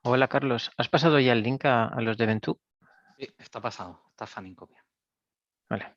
Hola, Carlos. ¿Has pasado ya el link a los de Ventú? Sí, está pasado. Está Fanny en copia. Vale.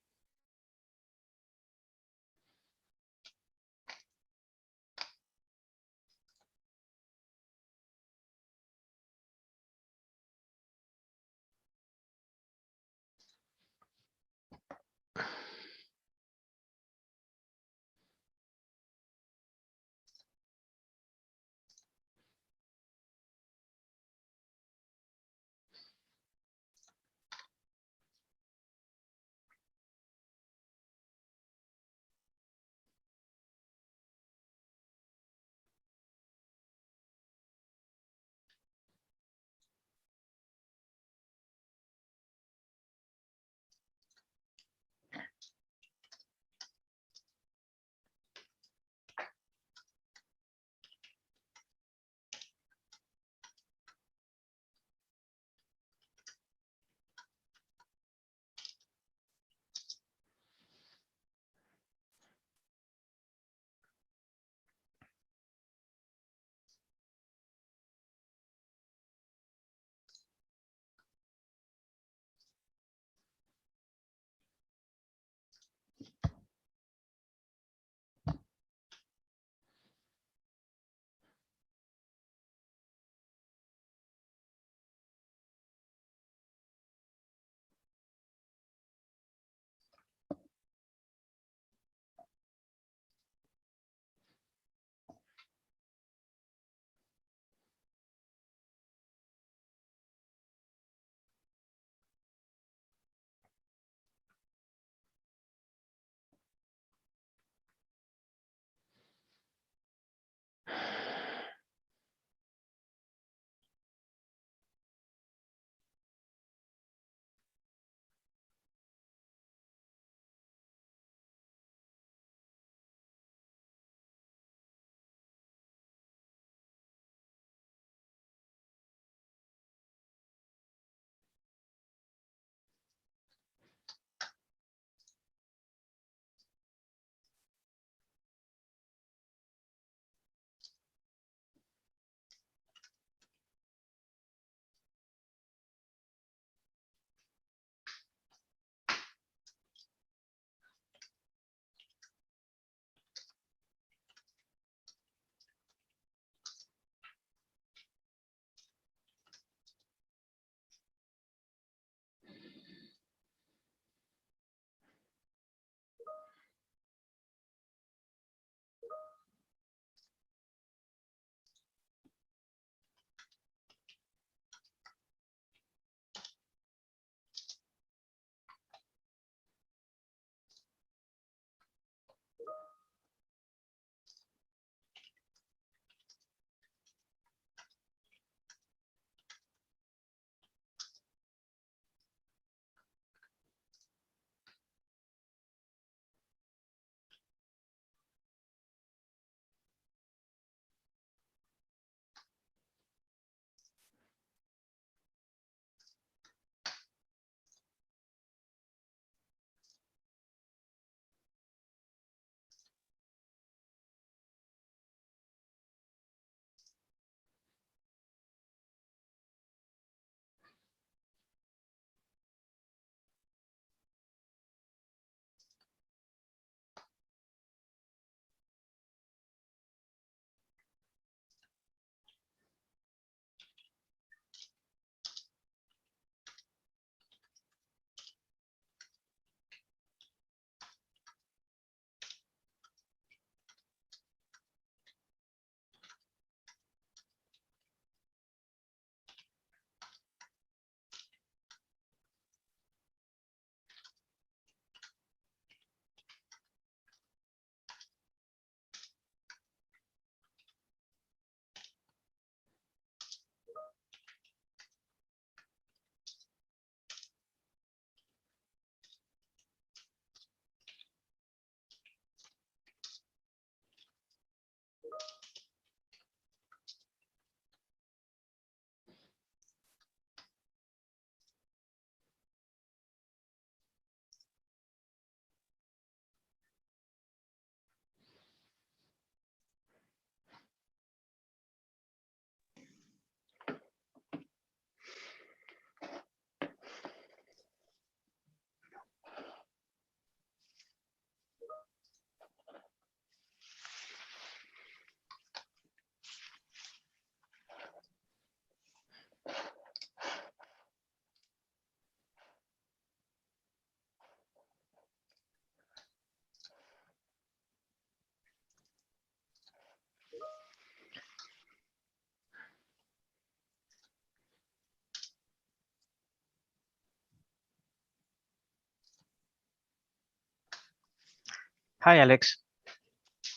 Hi, Alex.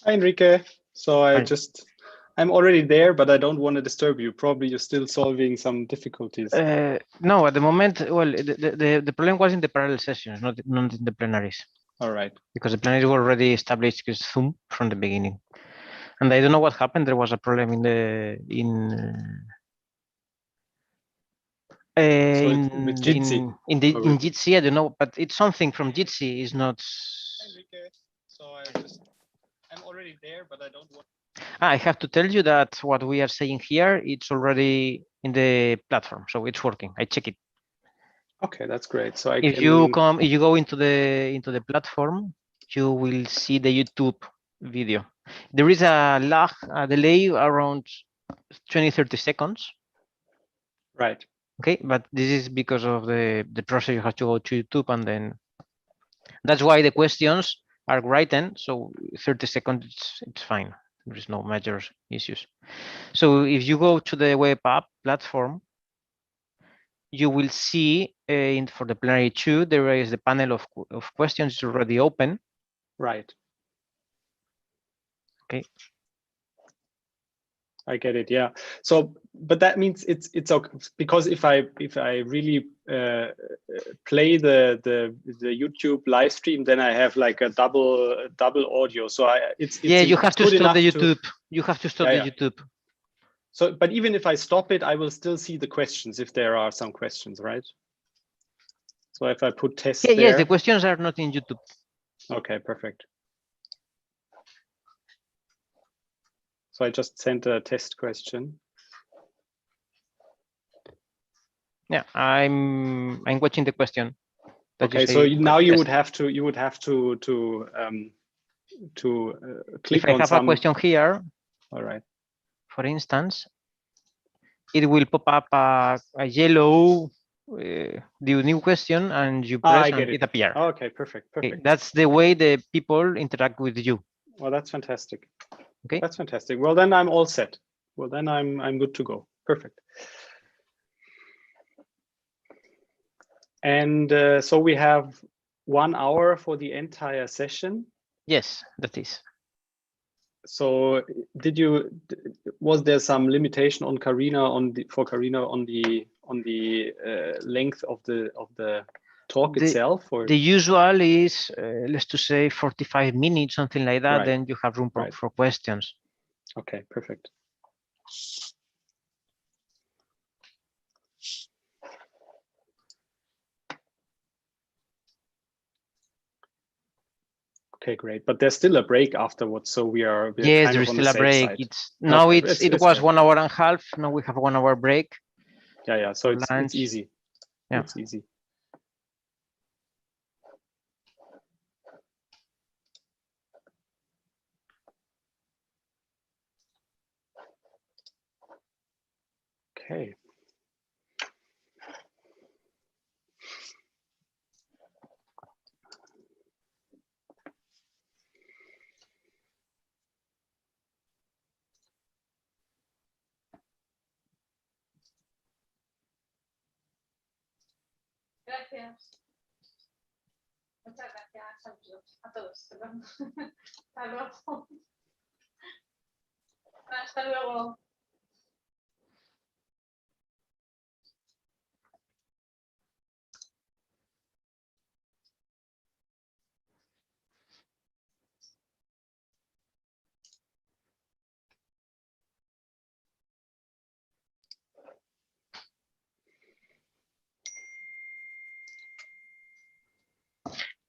Hi, Enrique. So I'm already there, but I don't want to disturb you. Probably you're still solving some difficulties. No, at the moment, well, the problem was in the parallel sessions, not in the plenaries. All right. Because the plenaries were already established with Zoom from the beginning. And I don't know what happened. There was a problem in Jitsi. I don't know, but it's something from Jitsi. Is not. Hi, Enrique. So I'm already there, but I don't want. I have to tell you that what we are saying here, it's already in the platform, so it's working. I check it. Okay, that's great. So if you go into the platform, you will see the YouTube video. There is a lag, a delay around 20-30 seconds. Right. Okay, but this is because of the process. You have to go to YouTube, and then that's why the questions are written. So 30 seconds, it's fine. There is no major issues. So if you go to the web app platform, you will see for the plenary 2, there is the panel of questions already open. Right. Okay. I get it. Yeah. So, but that means it's okay, because if I really play the YouTube live stream, then I have like a double audio. So you have to stop the YouTube. You have to stop the YouTube. So, but even if I stop it, I will still see the questions if there are some questions, right? So if I put test there. Yes, the questions are not in YouTube. Okay, perfect. So I just sent a test question. Yeah, I'm watching the question. Okay, so now you would have to click on some. If I have a question here, all right. For instance, it will pop up a yellow the new question, and you press and it appears. Okay, perfect. Okay, that's the way the people interact with you. Well, that's fantastic. Okay, that's fantastic. Well, then I'm all set. Well, then I'm good to go. Perfect. And so we have 1 hour for the entire session. Yes, that is. So was there some limitation on Karina on the length of the talk itself, or the usual is let's to say 45 minutes, something like that. Right. Then you have room for questions. Okay, perfect. Okay, great. But there's still a break afterwards, so we're yes, kind there of is on still the a safe break. side. Now it was 1 hour and a half. Now we have 1 hour break. Yeah. So it's easy. Yeah. It's easy. Okay. Gracias. Muchas gracias a todos. Hasta luego. Hasta luego.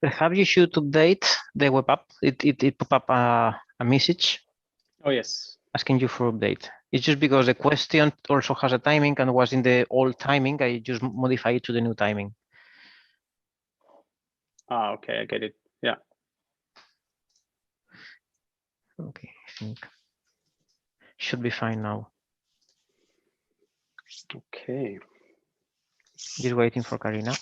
Perhaps you should update the web app. It pop up a message. Oh yes. Asking you for update. It's just because the question also has a timing and was in the old timing. I just modify it to the new timing. Ah, okay, I get it. Yeah. Okay, I think should be fine now. Okay. Just waiting for Karina.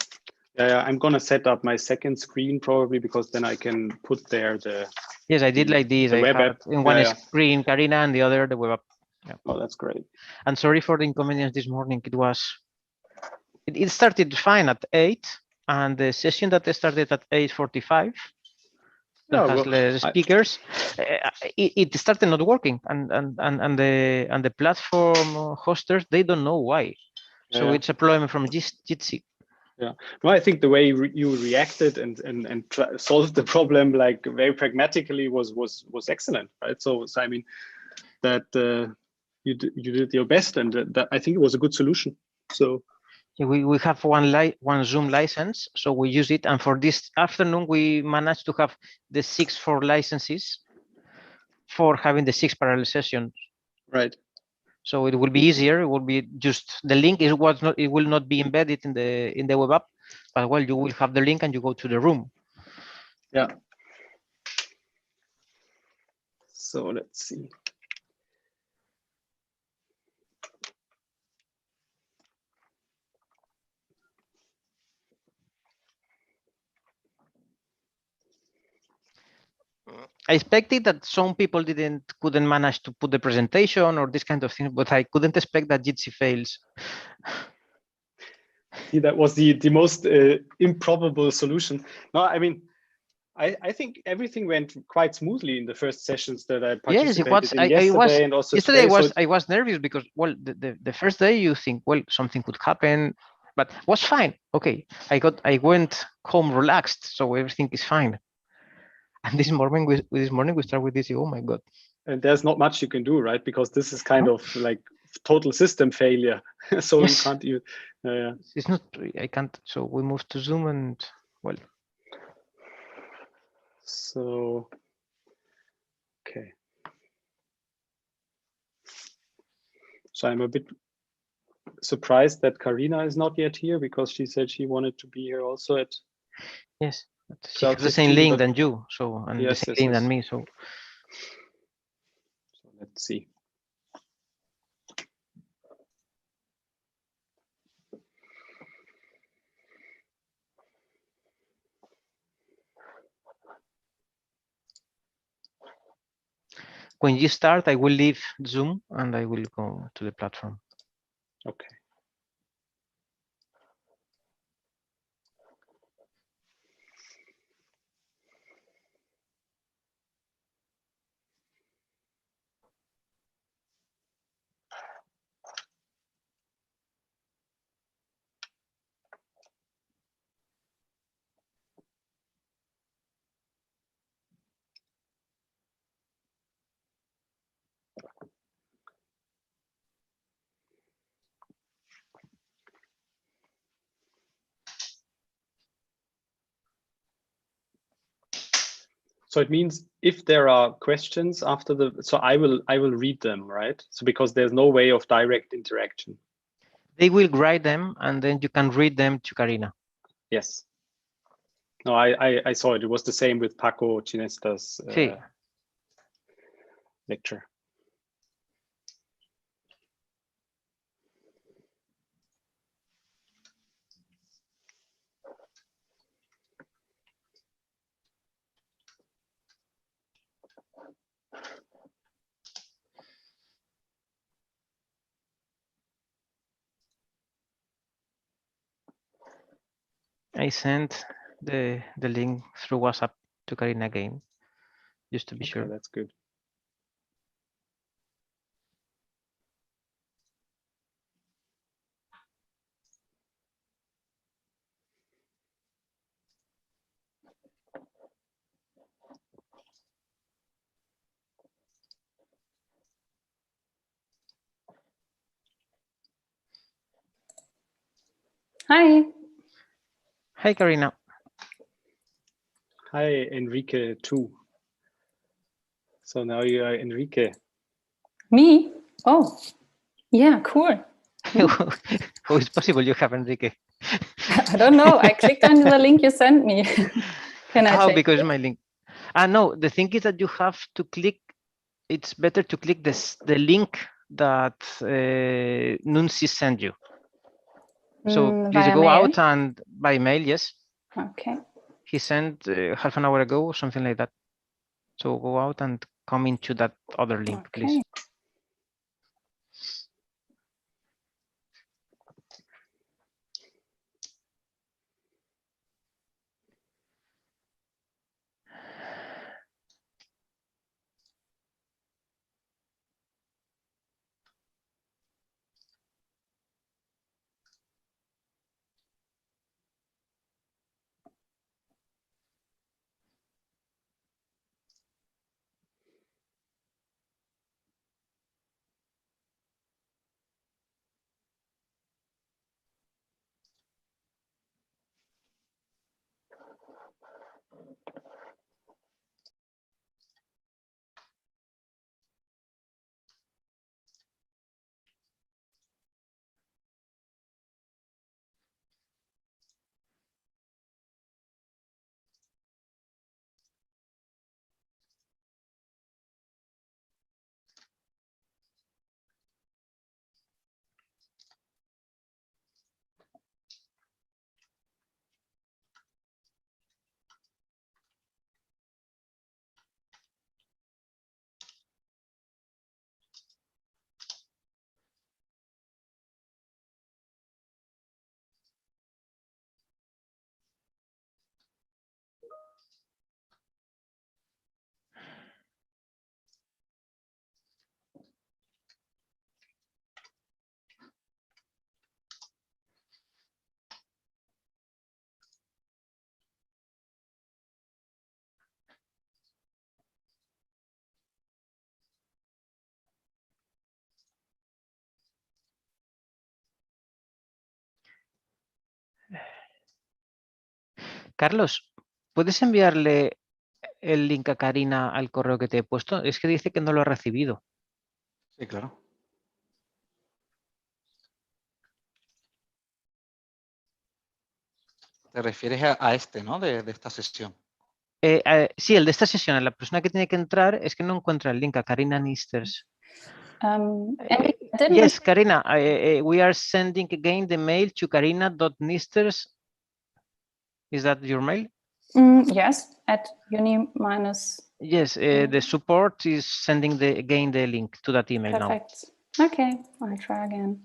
Yeah, I'm gonna set up my second screen probably, because then I can put there the. Yes, I did like this. I had in one screen Karina and the other the web app. Yeah. Oh, that's great. And sorry for the inconvenience this morning. It started fine at 8, and the session that started at 8:45 that Yeah, has well, less speakers, it started not working, and the platform hosters, they don't know why. So Yeah. it's a problem from Jitsi. Yeah, no, I think the way you reacted and solved the problem like very pragmatically was excellent, right? So I mean that you did your best, and that I think it was a good solution. So Yeah, we have one Zoom license, so we use it. And for this afternoon, we managed to have the 6 for licenses for having the 6 parallel sessions. right. So it will be easier. It will be just the link is what's not. It will not be embedded in the web app, but well, you will have the link and you go to the room. Yeah. So let's see. I expected that some people couldn't manage to put the presentation or this kind of thing, but I couldn't expect that Jitsi fails. See, that was the most improbable solution. No, I mean, I think everything went quite smoothly in the first sessions that I participated Yes, it was. in yesterday and also yesterday. today. I was nervous because well, the first day you think well something could happen, but was fine. Okay, I went home relaxed, so everything is fine. And this morning we start with this. Oh my god! And there's not much you can do, right? Because this is kind of like total system failure. So yes. you can't even. It's not. I can't. So we moved to Zoom and well. So, okay. So I'm a bit surprised that Karina is not yet here because she said she wanted to be here also at. Yes, she has the same link than you, so and yes, the same link than me. So let's see. when you start, I will leave Zoom and I will go to the platform. Okay. So it means if there are questions after so I will read them, right? So because there's no way of direct interaction. They will write them and then you can read them to Karina. Yes. No, I saw it. It was the same with Paco Chinesta's lecture. I sent the link through WhatsApp to Karina again, just to be sure. That's good. Hi. Hi, Karina. Hi, Enrique too. So now you are Enrique. Me? Oh, yeah, cool. How is possible you have Enrique? I don't know. I clicked on the link you sent me. Can I change because it? my link. No, the thing is that you have to click. It's better to click the link that Nunzi sent you. So please go out and by mail, yes. Okay. He sent half an hour ago or something like that. So go out and come into that other link, please. Carlos, ¿puedes enviarle el link a Karina al correo que te he puesto? Es que dice que no lo ha recibido. Sí, claro. Te refieres a este, ¿no? De esta sesión. Sí, el de esta sesión. La persona que tiene que entrar es que no encuentra el link a Karina Nisters. And I didn't Yes, Karina, we are sending again the mail to karina.nisters. Is that your mail? yes, at uni minus. Yes, the support is sending again the link to that email Perfect. Okay, I'll try again.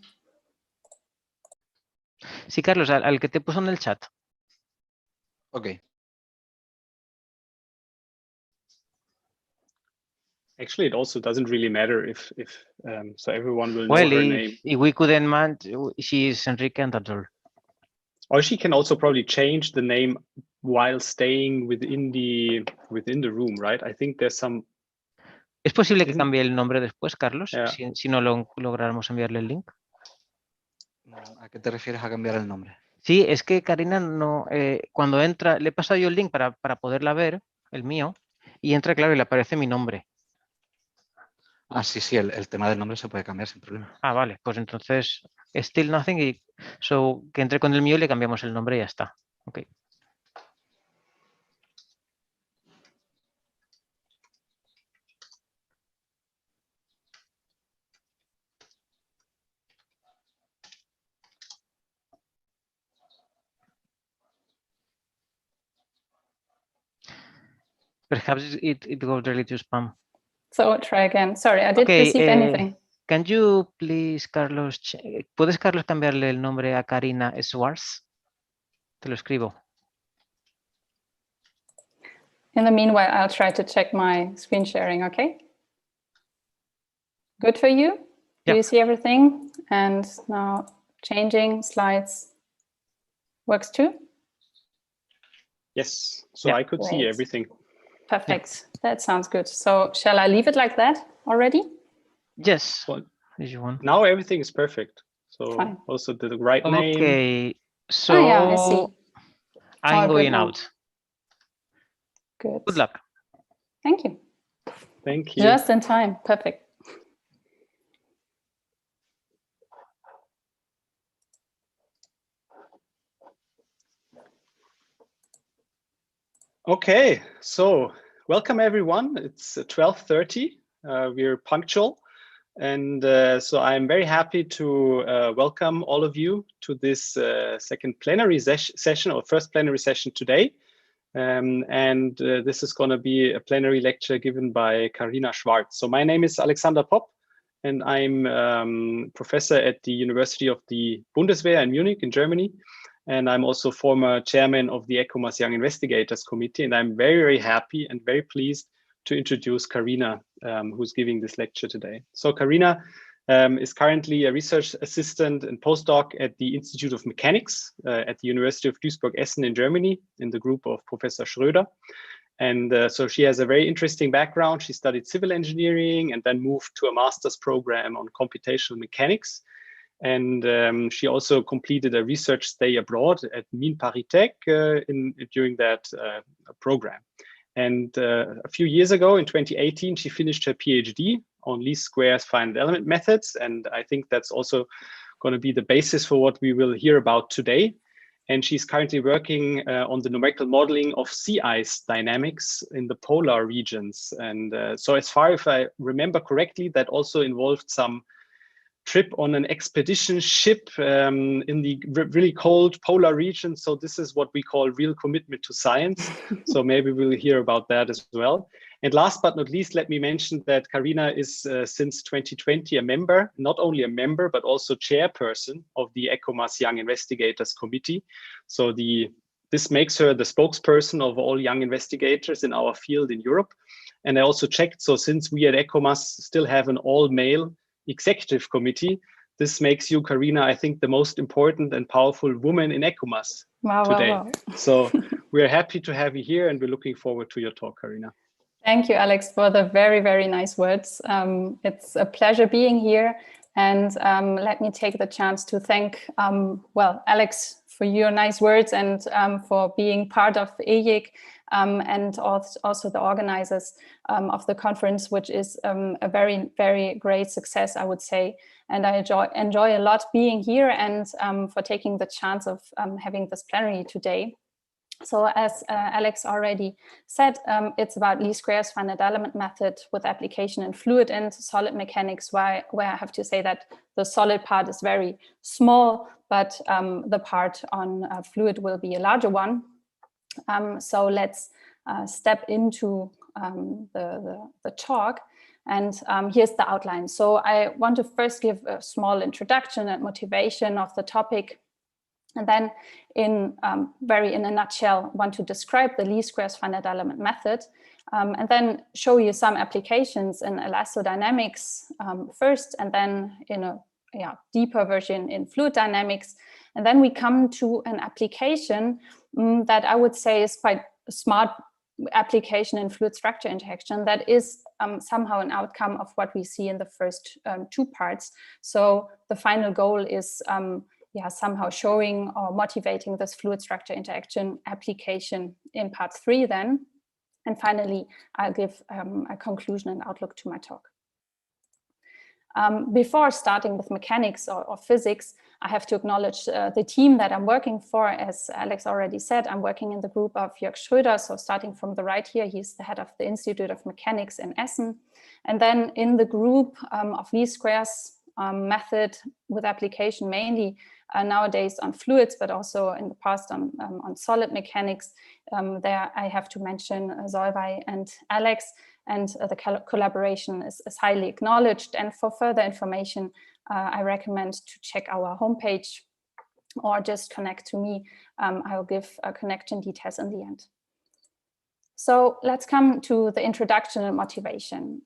now. Sí, Carlos, al que te puso en el chat. Ok. Actually, it also doesn't really matter if so everyone will know Well, her name. if we couldn't manage, she is Enrique and that's all. Or she can also probably change the name while staying within the room, right? I think there's some. ¿Es posible que cambie el nombre después, Carlos? Yeah. Si no lográramos enviarle el link. ¿A qué te refieres a cambiar el nombre? Sí, es que Karina no, cuando entra, le he pasado yo el link para poderla ver, el mío, y entra, claro, y le aparece mi nombre. Ah, sí, el tema del nombre se puede cambiar sin problema. Ah, vale, pues entonces, still nothing, y so, que entre con el mío y le cambiamos el nombre y ya está. Ok. Perhaps it goes really to spam. So try again. Sorry, I didn't receive anything. Can you please, Carlos, ¿puedes, Carlos, cambiarle el nombre a Karina Schwartz? Te lo escribo. In the meanwhile, I'll try to check my screen sharing, okay? Good for you? Do you see everything? And now changing slides works too? Yes, so I could see everything. Perfect. That sounds good. So shall I leave it like that already? Yes, Well, if you want. now everything is perfect. So Fine. also the right name. Okay, so yeah, I see. I'm All good going now. out. Good. Good luck. Thank you. Thank you. Just in time. Perfect. Okay, so welcome everyone. It's 12:30. We're punctual. And so I'm very happy to welcome all of you to this second plenary session or first plenary session today. This is going to be a plenary lecture given by Karina Schwartz. So my name is Alexander Popp, and I'm professor at the University of the Bundeswehr in Munich in Germany. And I'm also former chairman of the ECOMAS Young Investigators Committee. And I'm very, very happy and very pleased to introduce Karina, who's giving this lecture today. So Karina is currently a research assistant and postdoc at the Institute of Mechanics at the University of Duisburg-Essen in Germany in the group of Professor Schröder. And so she has a very interesting background. She studied civil engineering and then moved to a master's program on computational mechanics. And she also completed a research stay abroad at Mines Paris during that program. And a few years ago, in 2018, she finished her PhD on least squares finite element methods. And I think that's also going to be the basis for what we will hear about today. And she's currently working on the numerical modeling of sea ice dynamics in the polar regions. And so as far as I remember correctly, that also involved some trip on an expedition ship in the really cold polar region. So this is what we call real commitment to science. So maybe we'll hear about that as well. And last but not least, let me mention that Karina is since 2020 a member, not only a member, but also chairperson of the ECOMAS Young Investigators Committee. So this makes her the spokesperson of all young investigators in our field in Europe. And I also checked, so since we at ECOMAS still have an all-male executive committee, this makes you, Karina, I think the most important and powerful woman in ECOMAS today. Wow. So we're happy to have you here and we're looking forward to your talk, Karina. Thank you, Alex, for the very, very nice words. It's a pleasure being here. And let me take the chance to thank, Alex, for your nice words and for being part of EYIC and also the organizers of the conference, which is a very, very great success, I would say. And I enjoy a lot being here and for taking the chance of having this plenary today. So as Alex already said, it's about least squares finite element method with application in fluid and solid mechanics, where I have to say that the solid part is very small, but the part on fluid will be a larger one. So let's step into the talk. And here's the outline. So I want to first give a small introduction and motivation of the topic. And then in a nutshell, want to describe the least squares finite element method, and then show you some applications in elastodynamics first, and then in a deeper version in fluid dynamics. And then we come to an application that I would say is quite a smart application in fluid structure interaction that is somehow an outcome of what we see in the first two parts. So the final goal is somehow showing or motivating this fluid structure interaction application in part 3 then. And finally, I'll give a conclusion and outlook to my talk. Before starting with mechanics or physics, I have to acknowledge the team that I'm working for. As Alex already said, I'm working in the group of Jörg Schröder. So starting from the right here, he's the head of the Institute of Mechanics in Essen. And then in the group of least squares method with application mainly nowadays on fluids, but also in the past on solid mechanics. There I have to mention Solveig and Alex, and the collaboration is highly acknowledged. And for further information, I recommend to check our homepage or just connect to me. I will give connection details in the end. So let's come to the introduction and motivation.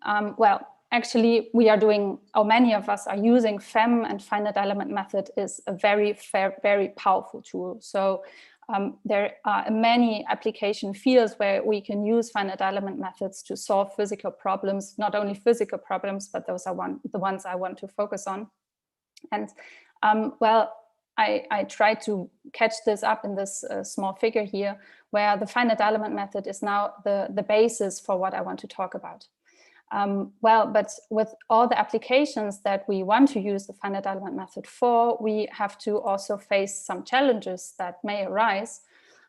Actually, we are doing, or many of us are using FEM, and finite element method is a very powerful tool. So there are many application fields where we can use finite element methods to solve physical problems, not only physical problems, but those are the ones I want to focus on. And I try to catch this up in this small figure here, where the finite element method is now the basis for what I want to talk about. But with all the applications that we want to use the finite element method for, we have to also face some challenges that may arise.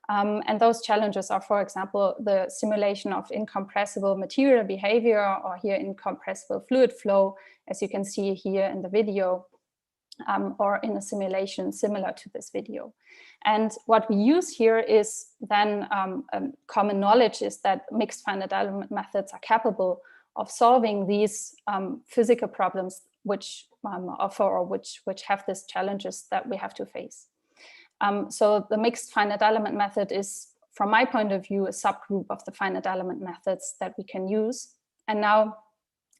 And those challenges are, for example, the simulation of incompressible material behavior, or here incompressible fluid flow, as you can see here in the video, or in a simulation similar to this video. And what we use here is then common knowledge is that mixed finite element methods are capable of solving these physical problems which have these challenges that we have to face. So the mixed finite element method is, from my point of view, a subgroup of the finite element methods that we can use. And now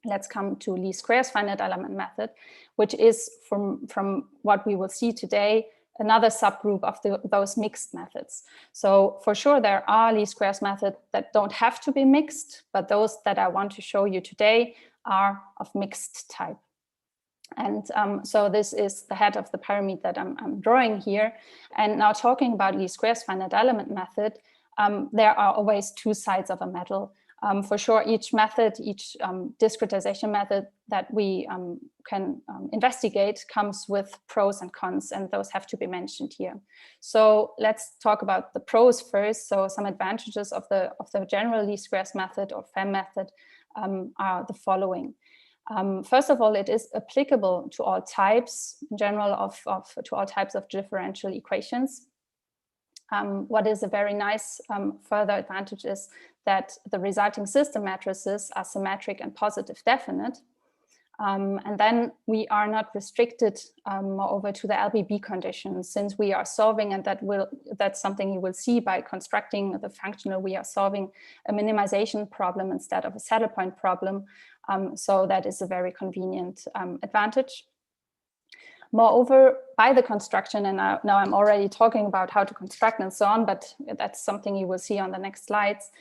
let's come to least squares finite element method, which is from what we will see today, another subgroup of those mixed methods. So for sure, there are least squares methods that don't have to be mixed, but those that I want to show you today are of mixed type. And so this is the head of the pyramid that I'm drawing here. And now talking about least squares finite element method, there are always two sides of a medal. For sure, each method, each discretization method that we can investigate comes with pros and cons, and those have to be mentioned here. So let's talk about the pros first. So some advantages of the general least squares method or FEM method are the following. First of all, it is applicable to all types, in general, to all types of differential equations. What is a very nice further advantage is that the resulting system matrices are symmetric and positive definite. And then we are not restricted, moreover, to the LBB conditions, since we are solving, and that's something you will see by constructing the functional, we are solving a minimization problem instead of a saddle point problem. So that is a very convenient advantage. Moreover, by the construction, and now I'm already talking about how to construct and so on, but that's something you will see on the next slides.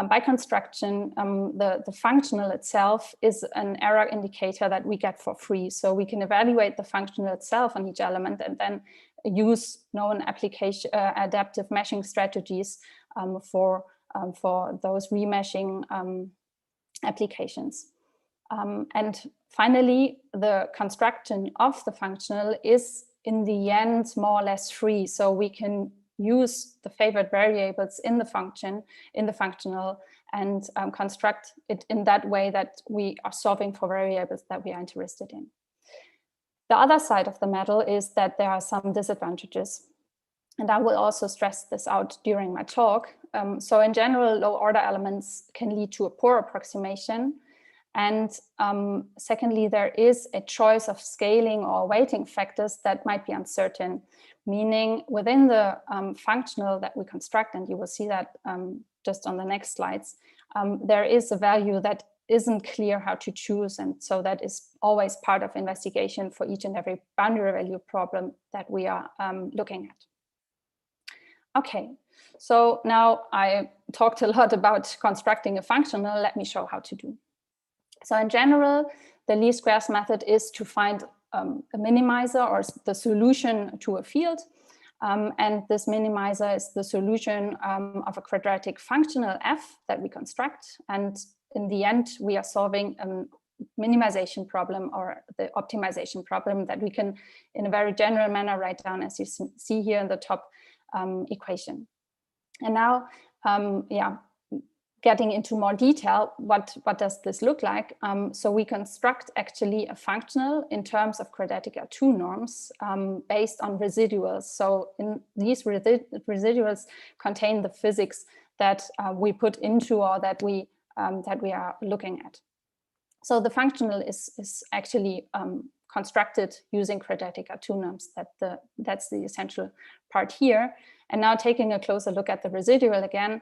By construction, the functional itself is an error indicator that we get for free. So we can evaluate the functional itself on each element and then use known application adaptive meshing strategies for those remeshing applications. And finally, the construction of the functional is in the end more or less free. So we can use the favored variables in the function, in the functional, and construct it in that way that we are solving for variables that we are interested in. The other side of the medal is that there are some disadvantages. And I will also stress this out during my talk. So in general, low order elements can lead to a poor approximation. And secondly, there is a choice of scaling or weighting factors that might be uncertain, meaning within the functional that we construct, and you will see that just on the next slides, there is a value that isn't clear how to choose. And so that is always part of investigation for each and every boundary value problem that we are looking at. Okay, so now I talked a lot about constructing a functional. Let me show how to do. So in general, the least squares method is to find a minimizer or the solution to a field. And this minimizer is the solution of a quadratic functional f that we construct. And in the end, we are solving a minimization problem or the optimization problem that we can, in a very general manner, write down, as you see here in the top equation. And now, getting into more detail, what does this look like? So we construct actually a functional in terms of quadratic R2 norms based on residuals. So in these residuals contain the physics that we put into or that we are looking at. So the functional is actually constructed using quadratic R2 norms. That's the essential part here. And now taking a closer look at the residual again,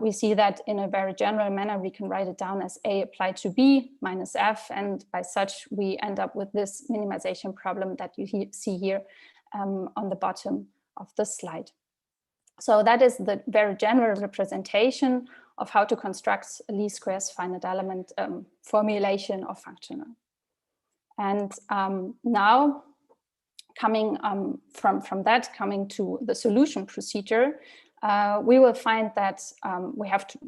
we see that in a very general manner, we can write it down as A applied to B minus F. And by such, we end up with this minimization problem that you see here on the bottom of the slide. So that is the very general representation of how to construct a least squares finite element formulation or functional. And now coming from that, coming to the solution procedure, we will find that we have to,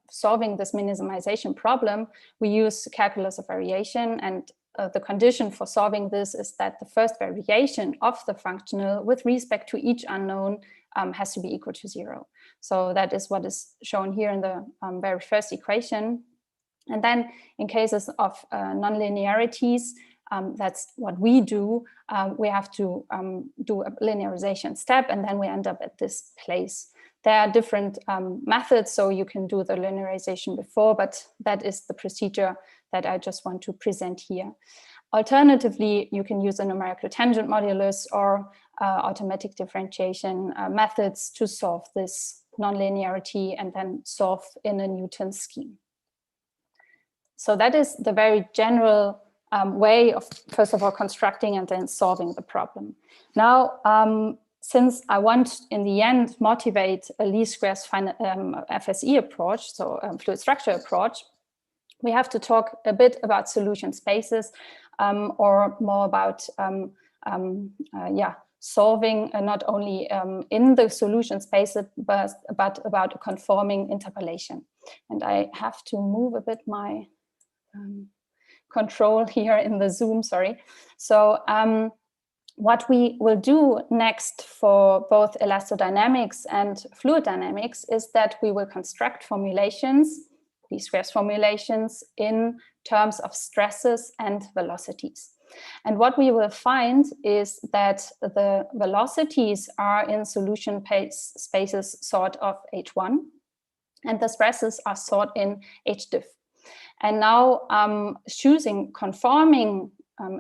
solving this minimization problem, we use calculus of variation, and the condition for solving this is that the first variation of the functional with respect to each unknown has to be equal to 0. So that is what is shown here in the very first equation. And then in cases of nonlinearities, that's what we do. We have to do a linearization step, and then we end up at this place. There are different methods, so you can do the linearization before, but that is the procedure that I just want to present here. Alternatively, you can use a numerical tangent modulus or automatic differentiation methods to solve this nonlinearity and then solve in a Newton scheme. So that is the very general way of, first of all, constructing and then solving the problem. Now, since I want, in the end, motivate a least squares FSE approach, so fluid structure approach, we have to talk a bit about solution spaces. or more about solving not only in the solution space, but about a conforming interpolation. And I have to move a bit my control here in the Zoom, sorry. So what we will do next for both elastodynamics and fluid dynamics is that we will construct formulations, least squares formulations, in terms of stresses and velocities. And what we will find is that the velocities are in solution spaces sort of H1, and the stresses are sort in HDiff. And now choosing conforming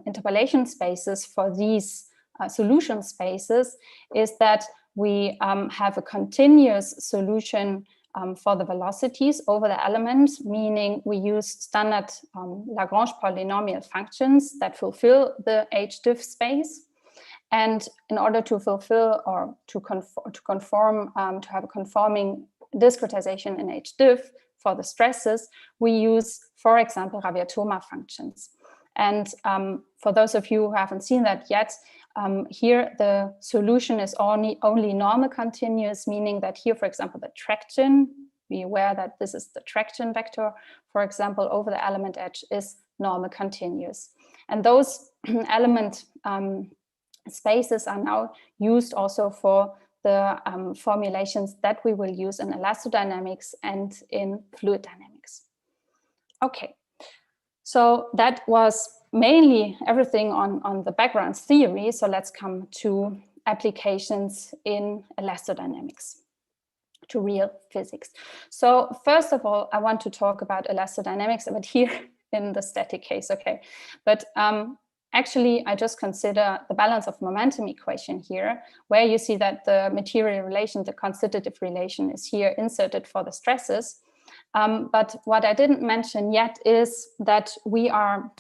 interpolation spaces for these solution spaces is that we have a continuous solution for the velocities over the elements, meaning we use standard Lagrange polynomial functions that fulfill the HDiff space. And in order to fulfill or to conform, to have a conforming discretization in HDiff for the stresses, we use, for example, Rabiat-Thoma functions. And for those of you who haven't seen that yet, here the solution is only normal continuous, meaning that here, for example, the traction, be aware that this is the traction vector, for example, over the element edge is normal continuous. And those element spaces are now used also for the formulations that we will use in elastodynamics and in fluid dynamics. Okay, so that was mainly everything on the background theory. So let's come to applications in elastodynamics, to real physics. So first of all, I want to talk about elastodynamics, but here in the static case, okay. But actually, I just consider the balance of momentum equation here, where you see that the material relation, the constitutive relation, is here inserted for the stresses. But what I didn't mention yet is that we are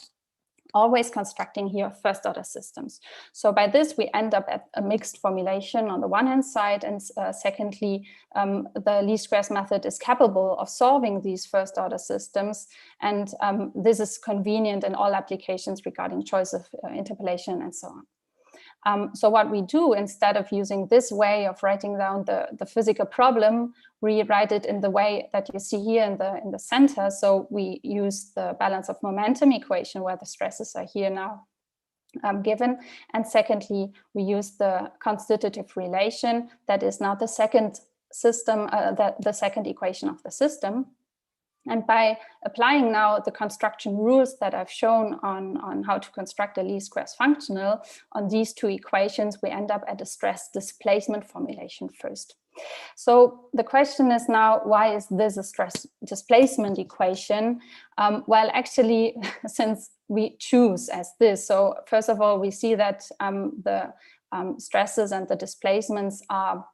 always constructing here first order systems. So by this, we end up at a mixed formulation on the one hand side, and secondly, the least squares method is capable of solving these first order systems. And this is convenient in all applications regarding choice of interpolation and so on. So what we do, instead of using this way of writing down the physical problem, we write it in the way that you see here in the center. So we use the balance of momentum equation, where the stresses are here now given. And secondly, we use the constitutive relation that is now the second system, the second equation of the system. And by applying now the construction rules that I've shown on how to construct a least squares functional on these two equations, we end up at a stress displacement formulation first. So the question is now, why is this a stress displacement equation? Well, actually, since we choose as this, so first of all, we see that the stresses and the displacements are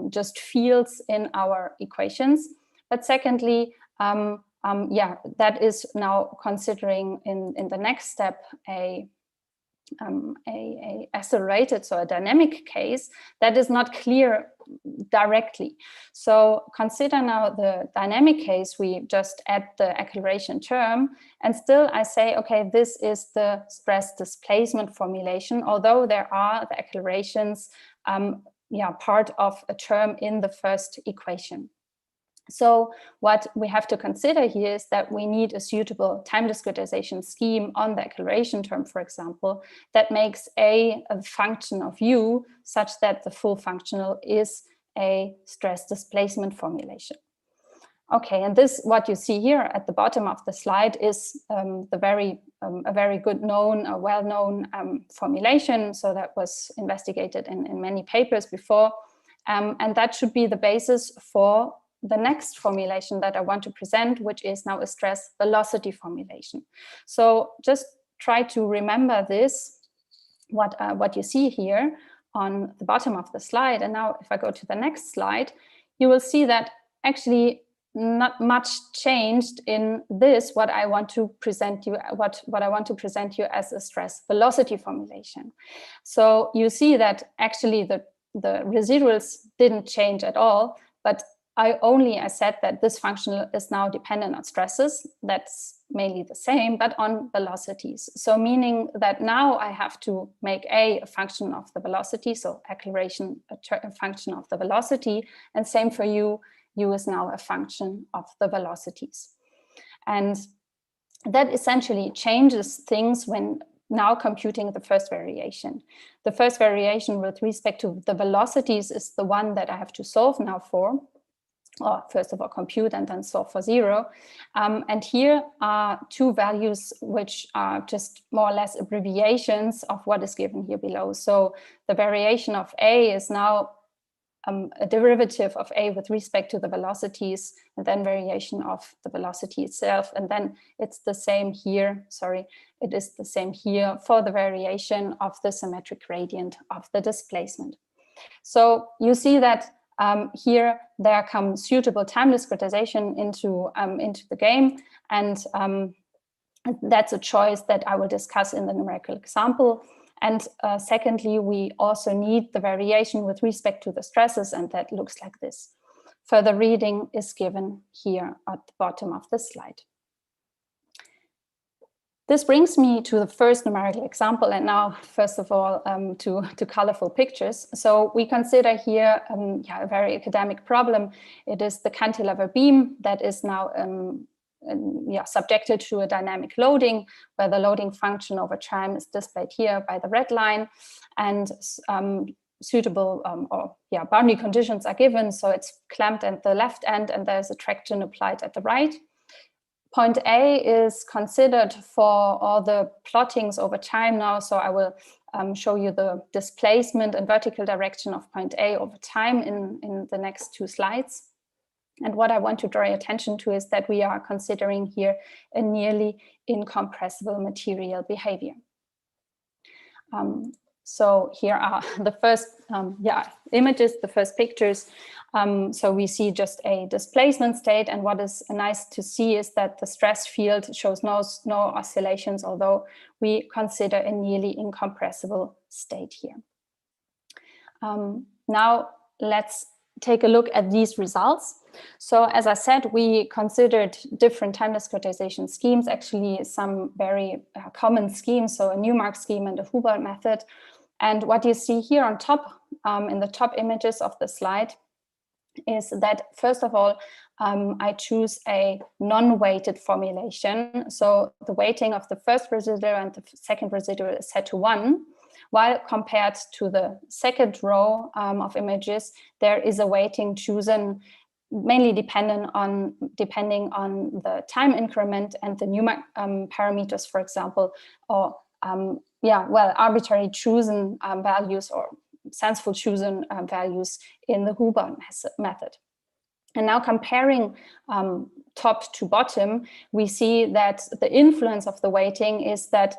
just fields in our equations. But secondly, that is now considering in the next step a accelerated, so a dynamic case that is not clear directly. So consider now the dynamic case, we just add the acceleration term, and still I say, okay, this is the stress displacement formulation, although there are the accelerations part of a term in the first equation. So what we have to consider here is that we need a suitable time discretization scheme on the acceleration term, for example, that makes a function of u such that the full functional is a stress displacement formulation. Okay, and this, what you see here at the bottom of the slide, is a very good known, well-known formulation. So that was investigated in many papers before, and that should be the basis for the next formulation that I want to present, which is now a stress velocity formulation. So just try to remember this, what you see here on the bottom of the slide. And now if I go to the next slide, you will see that actually not much changed in this, what I want to present you, what I want to present you as a stress velocity formulation. So you see that actually the residuals didn't change at all, but I said that this function is now dependent on stresses. That's mainly the same, but on velocities. So meaning that now I have to make a function of the velocity, so acceleration a function of the velocity, and same for u is now a function of the velocities. And that essentially changes things when now computing the first variation. The first variation with respect to the velocities is the one that I have to solve now for, or first of all compute and then solve for 0. And here are two values which are just more or less abbreviations of what is given here below. So the variation of a is now a derivative of a with respect to the velocities, and then variation of the velocity itself. And then it's the same here, it is the same here for the variation of the symmetric gradient of the displacement. So you see that here there comes suitable time discretization into the game, and that's a choice that I will discuss in the numerical example. And secondly, we also need the variation with respect to the stresses, and that looks like this. Further reading is given here at the bottom of the slide. This brings me to the first numerical example, and now, first of all, to colorful pictures. So we consider here a very academic problem. It is the cantilever beam that is now subjected to a dynamic loading, where the loading function over time is displayed here by the red line, and suitable boundary conditions are given. So it's clamped at the left end, and there's a traction applied at the right. Point A is considered for all the plottings over time now. So I will show you the displacement and vertical direction of point A over time in the next two slides. And what I want to draw your attention to is that we are considering here a nearly incompressible material behavior. So here are the first images, the first pictures. So we see just a displacement state, and what is nice to see is that the stress field shows no oscillations, although we consider a nearly incompressible state here. Now let's take a look at these results. So as I said, we considered different time discretization schemes, actually some very common schemes, so a Newmark scheme and a Hubbard method. And what you see here on top, in the top images of the slide, is that first of all, I choose a non-weighted formulation. So the weighting of the first residual and the second residual is set to 1. While compared to the second row of images, there is a weighting chosen mainly depending on the time increment and the Newmark parameters, for example, or arbitrary chosen values or senseful chosen values in the Hubbard method. And now comparing top to bottom, we see that the influence of the weighting is that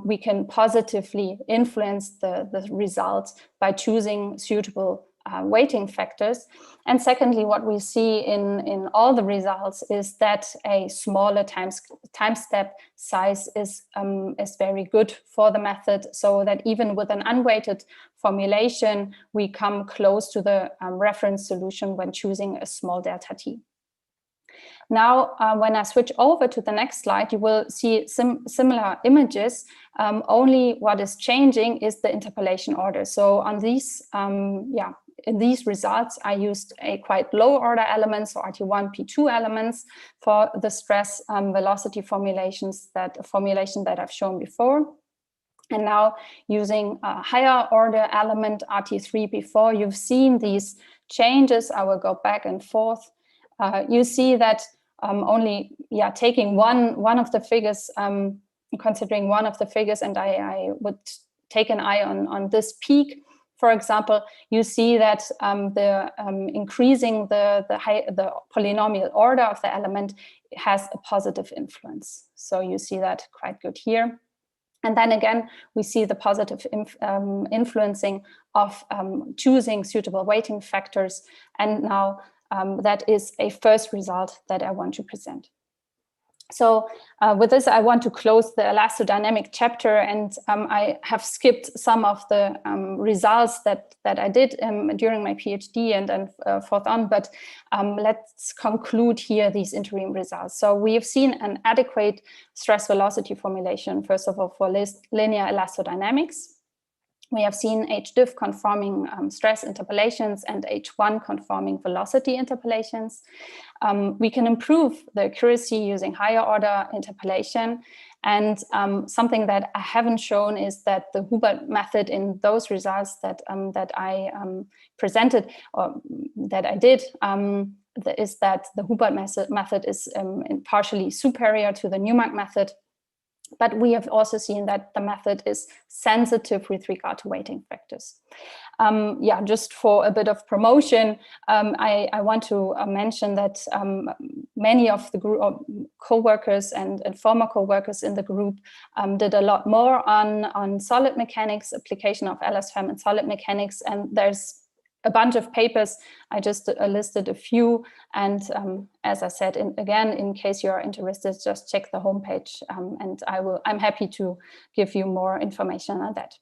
we can positively influence the results by choosing suitable weighting factors. And secondly, what we see in all the results is that a smaller time step size is very good for the method, so that even with an unweighted formulation, we come close to the reference solution when choosing a small delta t. Now, when I switch over to the next slide, you will see similar images. Only what is changing is the interpolation order. So on these, in these results, I used a quite low order elements, so RT1, P2 elements for the stress velocity formulation that I've shown before. And now using a higher order element, RT3, before you've seen these changes, I will go back and forth. You see that taking one of the figures, considering one of the figures, and I would take an eye on this peak. For example, you see that increasing the polynomial order of the element has a positive influence. So you see that quite good here. And then again, we see the positive influencing of choosing suitable weighting factors. And now that is a first result that I want to present. So with this, I want to close the elastodynamic chapter, and I have skipped some of the results that I did during my PhD and forth on, but let's conclude here these interim results. So we have seen an adequate stress velocity formulation, first of all, for linear elastodynamics. We have seen H-diff conforming stress interpolations and H1 conforming velocity interpolations. We can improve the accuracy using higher order interpolation. And something that I haven't shown is that the Hubert method in those results that I presented, or that I did, is that the Hubert method is partially superior to the Newmark method. But we have also seen that the method is sensitive with regard to weighting factors. Yeah, just for a bit of promotion, I want to mention that many of the group co-workers and former co-workers in the group did a lot more on solid mechanics, application of LSFM in solid mechanics, and there's a bunch of papers. I just listed a few, and as I said, again, in case you're interested, just check the homepage, and I'm happy to give you more information on that.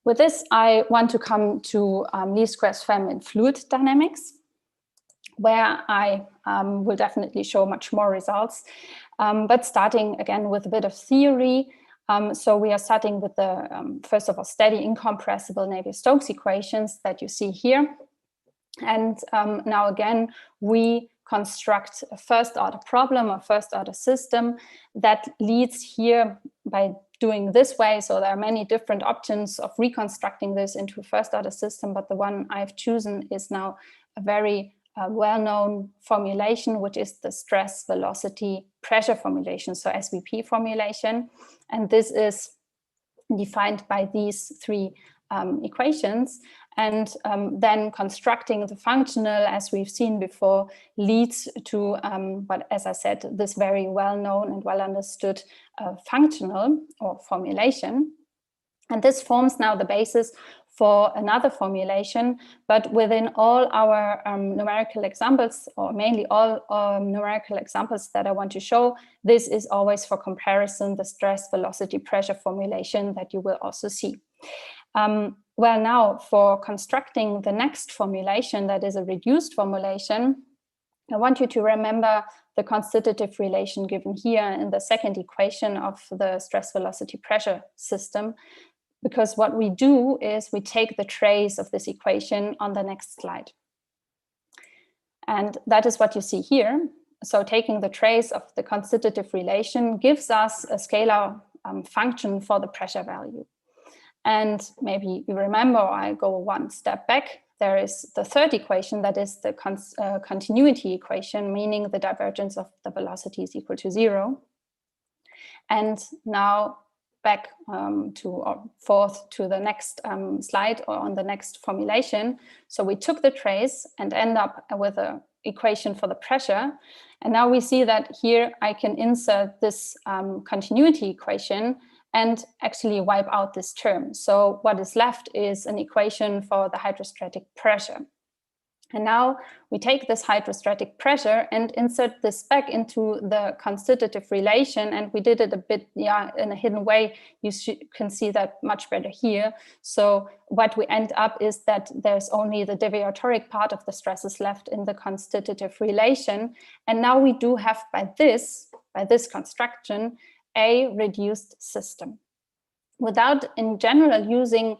With this, I want to come to least squares fem in fluid dynamics, where I will definitely show much more results, but starting again with a bit of theory. So we are starting with the, first of all, steady incompressible Navier-Stokes equations that you see here. And now again, we construct a first order problem, a first order system that leads here by doing this way. So there are many different options of reconstructing this into a first order system, but the one I've chosen is now a very well-known formulation, which is the stress velocity pressure formulation, so SVP formulation. And this is defined by these three equations. And then constructing the functional, as we've seen before, leads to, but as I said, this very well-known and well-understood functional or formulation. And this forms now the basis for another formulation, but within all our numerical examples, or mainly all numerical examples that I want to show, this is always for comparison the stress velocity pressure formulation that you will also see. Well, now for constructing the next formulation, that is a reduced formulation, I want you to remember the constitutive relation given here in the second equation of the stress velocity pressure system, because what we do is we take the trace of this equation on the next slide. And that is what you see here. So taking the trace of the constitutive relation gives us a scalar function for the pressure value. And maybe you remember, I go one step back, there is the third equation, that is the continuity equation, meaning the divergence of the velocity is equal to 0. And now back forth to the next slide, or on the next formulation. So we took the trace and end up with an equation for the pressure. And now we see that here I can insert this continuity equation and actually wipe out this term. So what is left is an equation for the hydrostatic pressure. And now we take this hydrostatic pressure and insert this back into the constitutive relation. And we did it a bit, yeah, in a hidden way. You can see that much better here. So what we end up is that there's only the deviatoric part of the stresses left in the constitutive relation. And now we do have by this construction, a reduced system, without in general using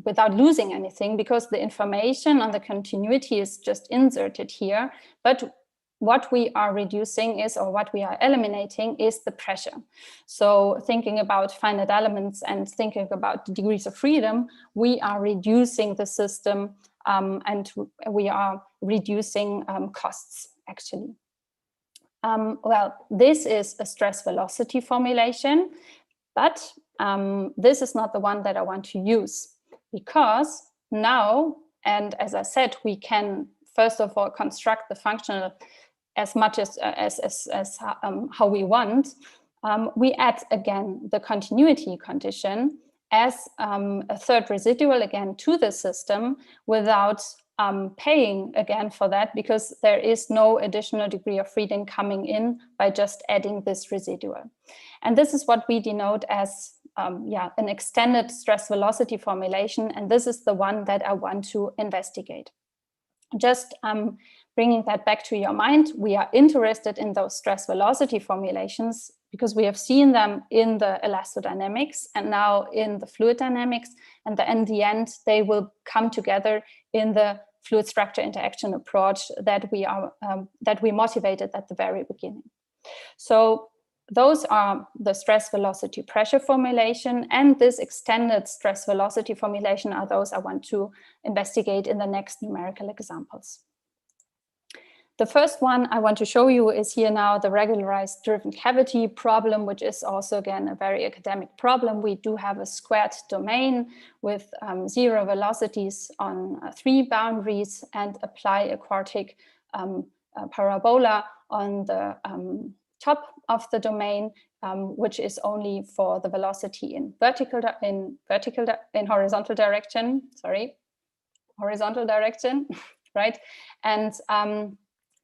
without losing anything, because the information on the continuity is just inserted here. But what we are reducing is, or what we are eliminating is the pressure. So thinking about finite elements and thinking about the degrees of freedom, we are reducing the system and we are reducing costs actually. Well, this is a stress velocity formulation, but this is not the one that I want to use, because now, and as I said, we can first of all construct the functional as much as how we want. We add again the continuity condition as a third residual again to the system without paying again for that, because there is no additional degree of freedom coming in by just adding this residual. And this is what we denote as an extended stress velocity formulation. And this is the one that I want to investigate. Just bringing that back to your mind, we are interested in those stress velocity formulations because we have seen them in the elastodynamics and now in the fluid dynamics, and in the end they will come together in the fluid structure interaction approach that we motivated at the very beginning. So those are the stress velocity pressure formulation, and this extended stress velocity formulation are those I want to investigate in the next numerical examples. The first one I want to show you is here now the regularized driven cavity problem, which is also, again, a very academic problem. We do have a squared domain with 0 velocities on 3 boundaries and apply a quartic parabola on the top of the domain, which is only for the velocity in horizontal direction, right? And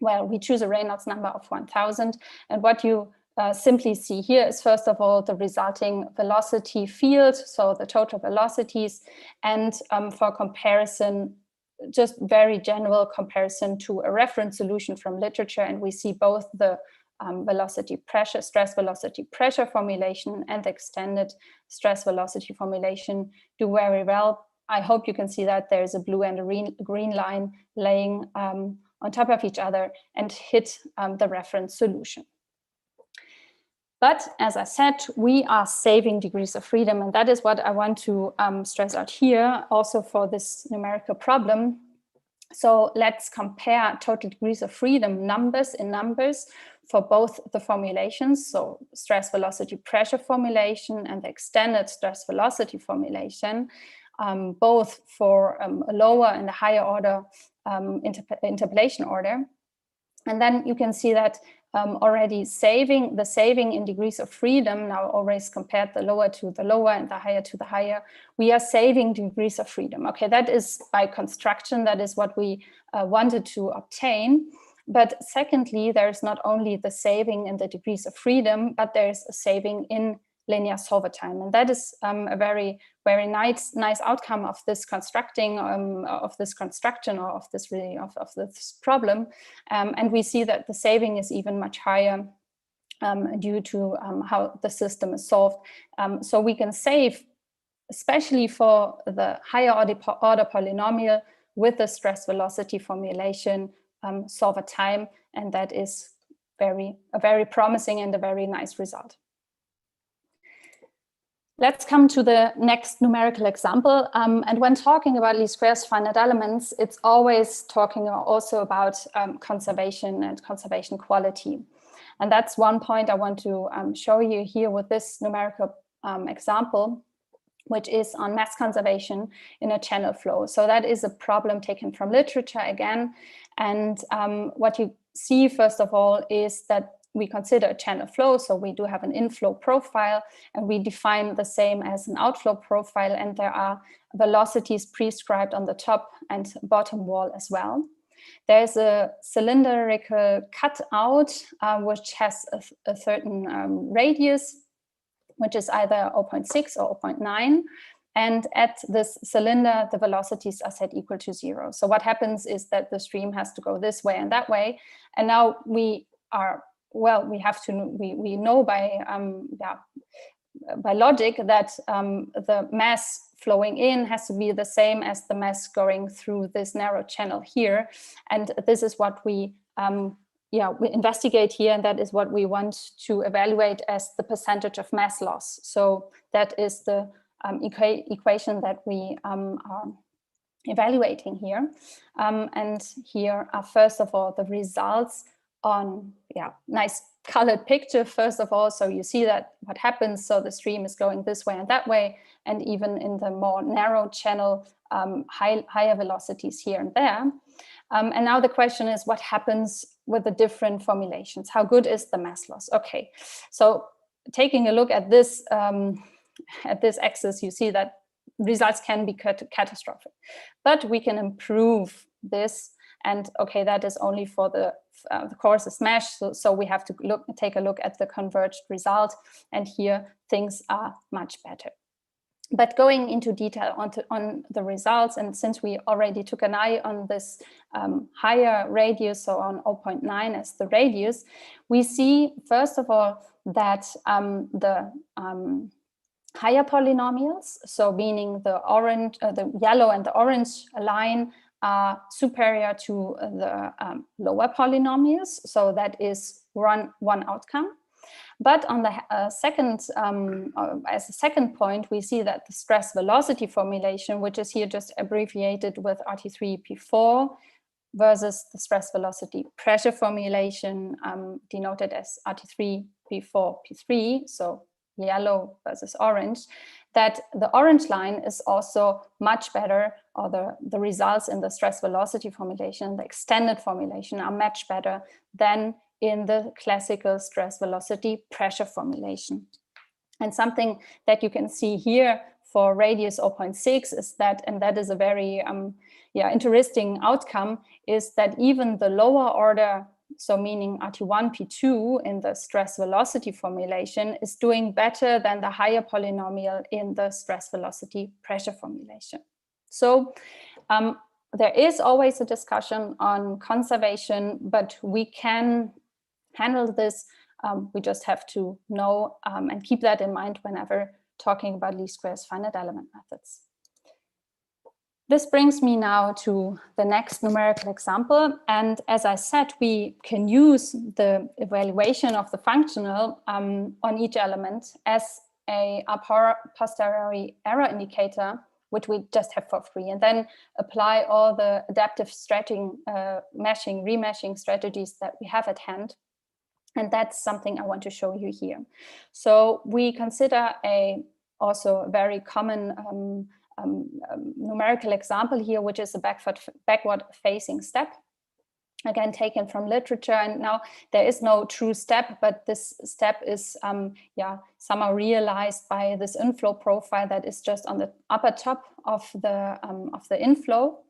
well, we choose a Reynolds number of 1000. And what you simply see here is, first of all, the resulting velocity field, so the total velocities, and for comparison, just very general comparison to a reference solution from literature. And we see both the stress velocity pressure formulation and the extended stress velocity formulation do very well. I hope you can see that there's a blue and a green line laying on top of each other and hit the reference solution. But as I said, we are saving degrees of freedom, and that is what I want to stress out here also for this numerical problem. So let's compare total degrees of freedom numbers for both the formulations, so stress velocity pressure formulation and the extended stress velocity formulation, both for a lower and a higher order interpolation order. And then you can see that already the saving in degrees of freedom, now always compared the lower to the lower and the higher to the higher, we are saving degrees of freedom. Okay, that is by construction, that is what we wanted to obtain. But secondly, there's not only the saving in the degrees of freedom, but there's a saving in linear solver time. And that is a very, very nice outcome of this construction or of this problem. And we see that the saving is even much higher due to how the system is solved. So we can save, especially for the higher order polynomial with the stress velocity formulation, solver time, and that is a very promising and a very nice result. Let's come to the next numerical example. And when talking about least squares finite elements, it's always talking also about conservation and conservation quality. And that's one point I want to show you here with this numerical example, which is on mass conservation in a channel flow. So that is a problem taken from literature again. And what you see, first of all, is that we consider a channel flow. So we do have an inflow profile, and we define the same as an outflow profile. And there are velocities prescribed on the top and bottom wall as well. There's a cylindrical cutout, which has a certain radius, which is either 0.6 or 0.9. And at this cylinder, the velocities are set equal to 0. So what happens is that the stream has to go this way and that way. And now we know by logic that the mass flowing in has to be the same as the mass going through this narrow channel here. And this is what we investigate here, and that is what we want to evaluate as the percentage of mass loss. So that is the equation that we are evaluating here. And here are, first of all, the results on nice colored picture, first of all. So you see that what happens, so the stream is going this way and that way, and even in the more narrow channel, higher velocities here and there. And now the question is, what happens with the different formulations? How good is the mass loss? Okay, so taking a look at this axis, you see that results can be catastrophic, but we can improve this. And okay, that is only for the courses mesh. So we have to take a look at the converged result. And here things are much better. But going into detail on the results, and since we already took an eye on this higher radius, so on 0.9 as the radius, we see first of all that the higher polynomials, so meaning the orange, the yellow and the orange line, are superior to the lower polynomials. So that is one outcome. But on the as a second point, we see that the stress velocity formulation, which is here just abbreviated with RT3P4, versus the stress velocity pressure formulation denoted as RT3P4P3, so yellow versus orange, that the orange line is also much better, or the results in the stress velocity formulation, the extended formulation, are much better than in the classical stress velocity pressure formulation. And something that you can see here for radius 0.6 is that, and that is a very interesting outcome, is that even the lower order, so meaning RT1P2 in the stress velocity formulation, is doing better than the higher polynomial in the stress velocity pressure formulation. So there is always a discussion on conservation, but we can handle this. We just have to know and keep that in mind whenever talking about least squares finite element methods. This brings me now to the next numerical example. And as I said, we can use the evaluation of the functional on each element as a posteriori error indicator, which we just have for free, and then apply all the adaptive stretching, remeshing strategies that we have at hand. And that's something I want to show you here. So we consider also a very common numerical example here, which is a backward facing step, again taken from literature. And now there is no true step, but this step is somehow realized by this inflow profile that is just on the upper top of the inflow.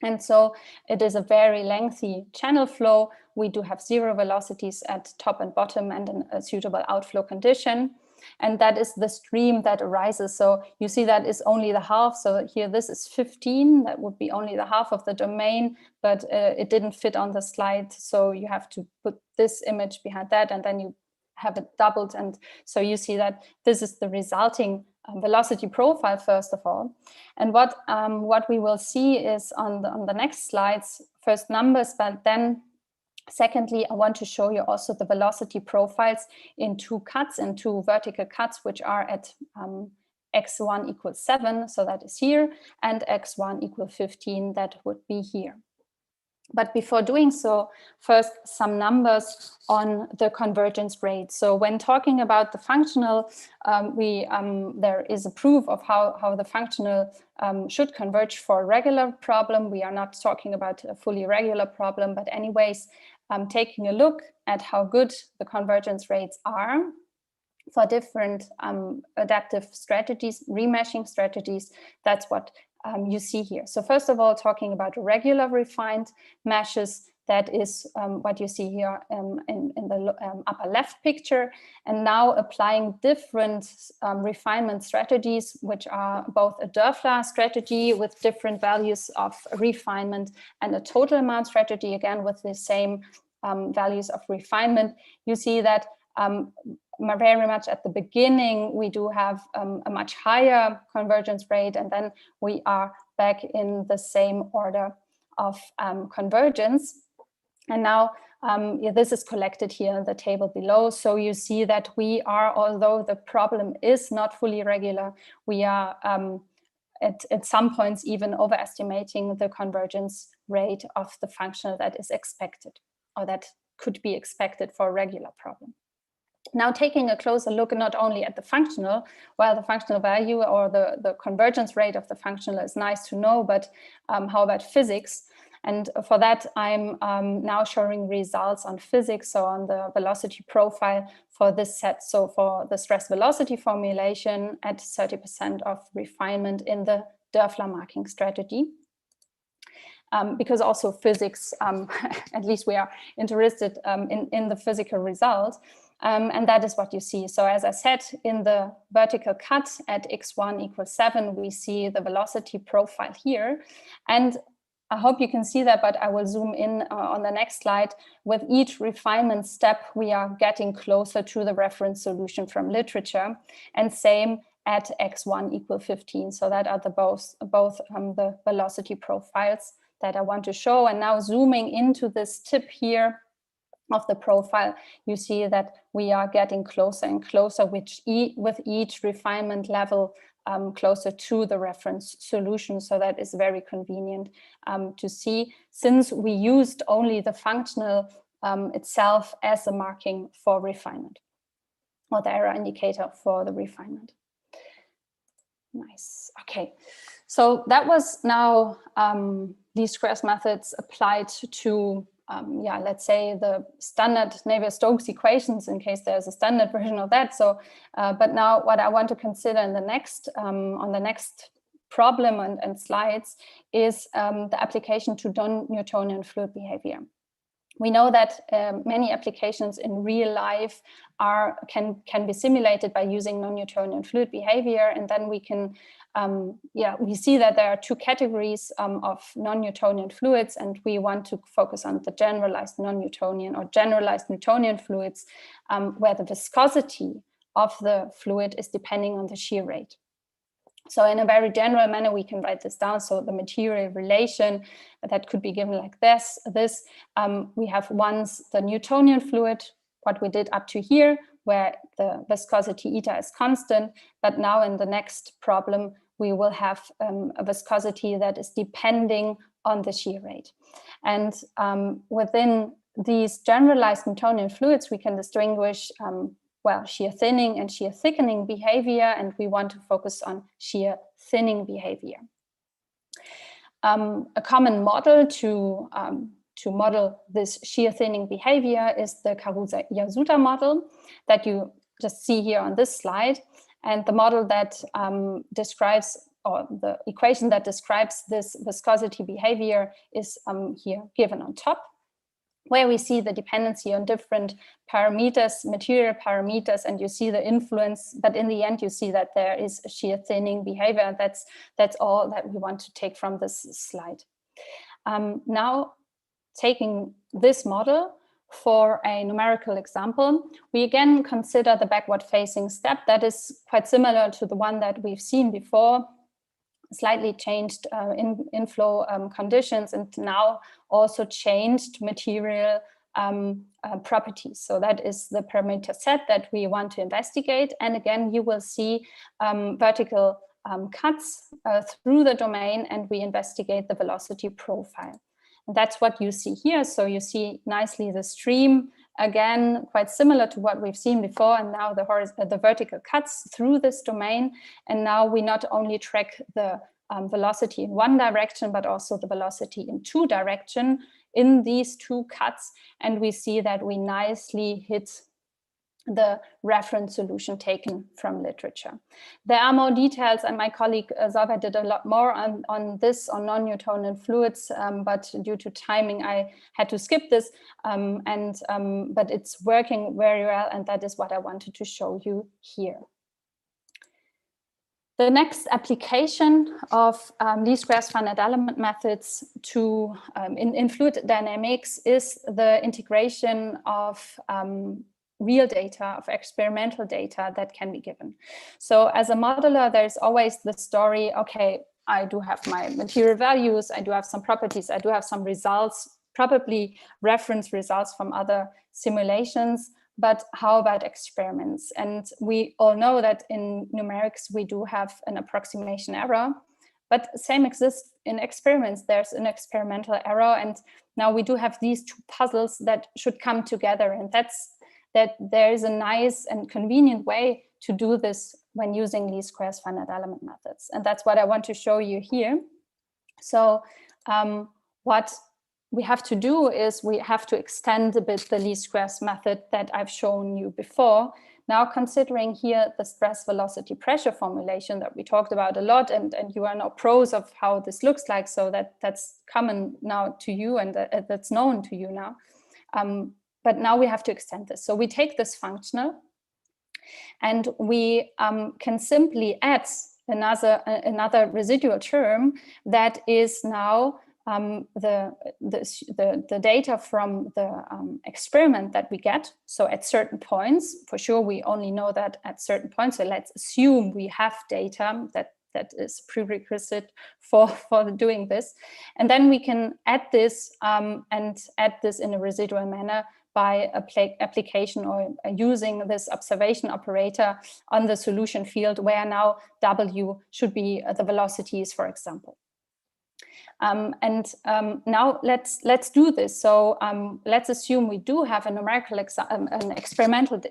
And so it is a very lengthy channel flow. We do have zero velocities at top and bottom and a suitable outflow condition. And that is the stream that arises. So you see that is only the half. So here this is 15. That would be only the half of the domain, but it didn't fit on the slide. So you have to put this image behind that, and then you have it doubled. And so you see that this is the resulting velocity profile, first of all. And what we will see is on the next slides, first numbers, but then secondly, I want to show you also the velocity profiles in two cuts, in two vertical cuts, which are at x1 equals 7, so that is here, and x1 equals 15, that would be here. But before doing so, first some numbers on the convergence rate. So when talking about the functional, there is a proof of how the functional should converge for a regular problem. We are not talking about a fully regular problem, but anyways, taking a look at how good the convergence rates are for different adaptive strategies, remeshing strategies, that's what you see here. So first of all, talking about regular refined meshes, that is what you see here in the upper left picture. And now applying different refinement strategies, which are both a Dörfler strategy with different values of refinement and a total amount strategy, again with the same values of refinement. You see that very much at the beginning, we do have a much higher convergence rate, and then we are back in the same order of convergence. And now this is collected here in the table below. So you see that we are, although the problem is not fully regular, we are at some points even overestimating the convergence rate of the functional that is expected, or that could be expected for a regular problem. Now taking a closer look not only at the functional, well, the functional value or the convergence rate of the functional is nice to know, but how about physics? And for that, I'm now showing results on physics, so on the velocity profile for this set. So for the stress velocity formulation at 30% of refinement in the Dörfler marking strategy. because also physics, at least we are interested in the physical result. And that is what you see. So as I said, in the vertical cut at x1 equals 7, we see the velocity profile here. And I hope you can see that, but I will zoom in on the next slide. With each refinement step, we are getting closer to the reference solution from literature, and same at x1 equal 15. So that are both the velocity profiles that I want to show. And now zooming into this tip here of the profile, you see that we are getting closer and closer with each refinement level closer to the reference solution. So that is very convenient to see, since we used only the functional itself as a marking for refinement, or the error indicator for the refinement. Nice. Okay, so that was now least squares methods applied to let's say the standard Navier-Stokes equations, in case there's a standard version of that. So, but now what I want to consider in the next, on the next problem and slides is the application to non-Newtonian fluid behavior. We know that many applications in real life can be simulated by using non-Newtonian fluid behavior, and then we can we see that there are two categories of non-Newtonian fluids, and we want to focus on the generalized non-Newtonian or generalized Newtonian fluids, where the viscosity of the fluid is depending on the shear rate. So in a very general manner, we can write this down. So the material relation that could be given like this, we have once the Newtonian fluid, what we did up to here, where the viscosity eta is constant. But now in the next problem, we will have a viscosity that is depending on the shear rate. And within these generalized Newtonian fluids, we can distinguish shear thinning and shear thickening behavior, and we want to focus on shear thinning behavior. A common model to model this shear thinning behavior is the Karusa-Yasuda model that you just see here on this slide. And the model that describes, or the equation that describes this viscosity behavior is here given on top, where we see the dependency on different parameters, material parameters, and you see the influence, but in the end you see that there is a shear thinning behavior. That's all that we want to take from this slide. Now, taking this model for a numerical example, we again consider the backward facing step that is quite similar to the one that we've seen before, slightly changed inflow conditions, and now also changed material properties. So that is the parameter set that we want to investigate. And again, you will see vertical cuts through the domain, and we investigate the velocity profile. And that's what you see here. So you see nicely the stream, again, quite similar to what we've seen before, and now the vertical cuts through this domain. And now we not only track the velocity in one direction, but also the velocity in two directions in these two cuts. And we see that we nicely hit the reference solution taken from literature. There are more details, and my colleague Zava did a lot more on this, on non-Newtonian fluids, but due to timing, I had to skip this, but it's working very well, and that is what I wanted to show you here. The next application of least squares finite element methods to in fluid dynamics is the integration of real data, of experimental data that can be given. So as a modeler, there's always the story, okay, I do have my material values, I do have some properties, I do have some results, probably reference results from other simulations, but how about experiments? And we all know that in numerics, we do have an approximation error, but same exists in experiments. There's an experimental error, and now we do have these two puzzles that should come together, and that's that there is a nice and convenient way to do this when using least squares finite element methods. And that's what I want to show you here. So what we have to do is we have to extend a bit the least squares method that I've shown you before, Now, considering here the stress velocity pressure formulation that we talked about a lot, and you are now pros of how this looks like, so that's common now to you, and that's known to you now. But now we have to extend this. So we take this functional, and we can simply add another residual term that is now the data from the experiment that we get. So at certain points, for sure, we only know that at certain points. So let's assume we have data that is prerequisite for doing this. And then we can add this and add this in a residual manner by application or using this observation operator on the solution field, where now W should be the velocities, for example. Now let's do this. So let's assume we do have a numerical an experimental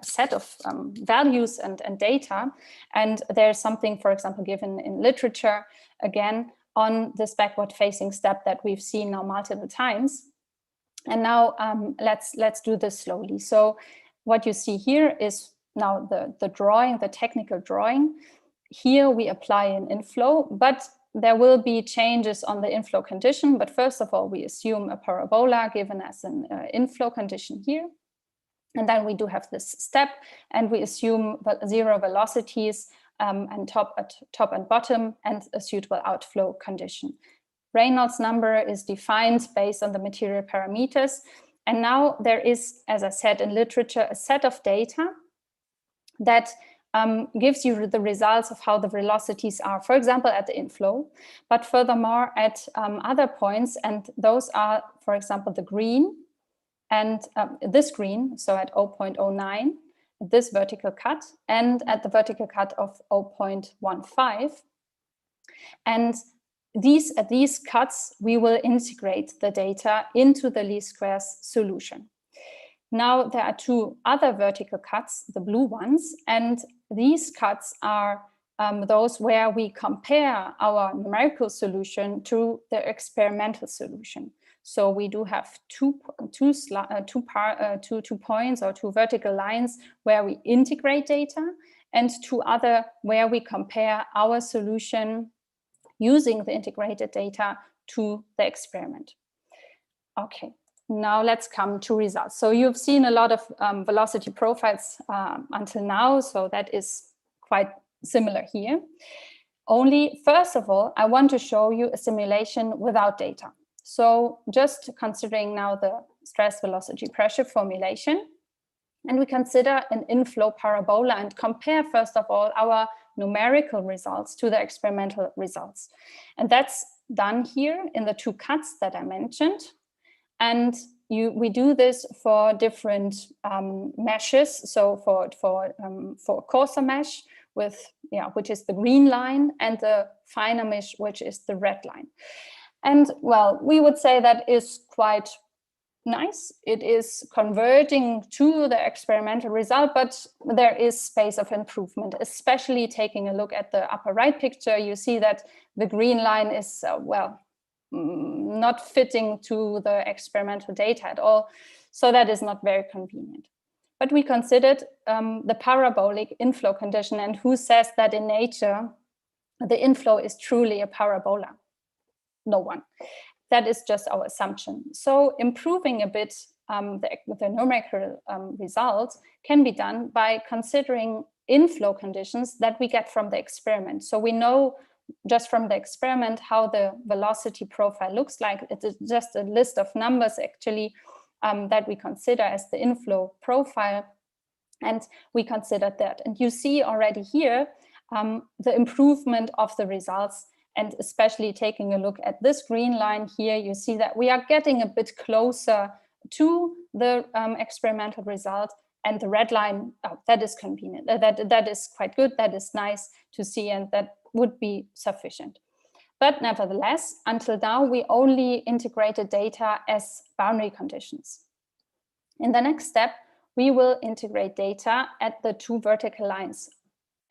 set of values and data, and there's something, for example, given in literature again on this backward-facing step that we've seen now multiple times. And now let's do this slowly. So what you see here is now the drawing, the technical drawing. Here we apply an inflow, but there will be changes on the inflow condition. But first of all, we assume a parabola given as an inflow condition here. And then we do have this step, and we assume 0 velocities and top and bottom, and a suitable outflow condition. Reynolds number is defined based on the material parameters. And now there is, as I said, in literature, a set of data that gives you the results of how the velocities are, for example, at the inflow, but furthermore at other points. And those are, for example, the green and this green, so at 0.09, this vertical cut, and at the vertical cut of 0.15. And at these cuts, we will integrate the data into the least squares solution. Now, there are 2 other vertical cuts, the blue ones, and these cuts are those where we compare our numerical solution to the experimental solution. So we do have two points or 2 vertical lines where we integrate data, and 2 other where we compare our solution using the integrated data to the experiment. Okay. Now let's come to results. So you've seen a lot of velocity profiles until now, so that is quite similar here. Only, first of all, I want to show you a simulation without data. So just considering now the stress velocity pressure formulation, and we consider an inflow parabola and compare, first of all, our numerical results to the experimental results. And that's done here in the 2 cuts that I mentioned. And we do this for different meshes. So for coarser mesh which is the green line, and the finer mesh, which is the red line. And well, we would say that is quite nice. It is converging to the experimental result, but there is space of improvement, especially taking a look at the upper right picture. You see that the green line is, not fitting to the experimental data at all. So that is not very convenient. But we considered the parabolic inflow condition, and who says that in nature the inflow is truly a parabola? No one. That is just our assumption. So improving a bit the numerical results can be done by considering inflow conditions that we get from the experiment. So we know just from the experiment how the velocity profile looks like. It is just a list of numbers actually that we consider as the inflow profile, and we considered that. And you see already here the improvement of the results, and especially taking a look at this green line here, you see that we are getting a bit closer to the experimental result, and the red line, that is convenient. That is quite good. That is nice to see, and that would be sufficient. But nevertheless, until now, we only integrated data as boundary conditions. In the next step, we will integrate data at the 2 vertical lines,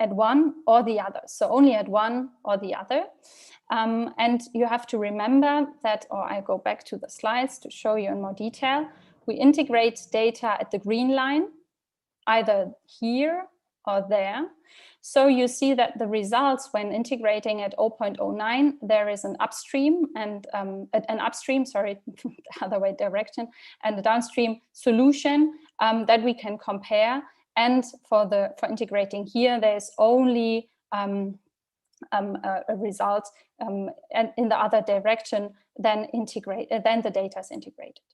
at one or the other. So only at one or the other. And you have to remember that, or I go back to the slides to show you in more detail, we integrate data at the green line either here or there. So you see that the results when integrating at 0.09, there is an upstream and the other way direction, and a downstream solution that we can compare. And for integrating here, there's only a result and in the other direction, then the data is integrated.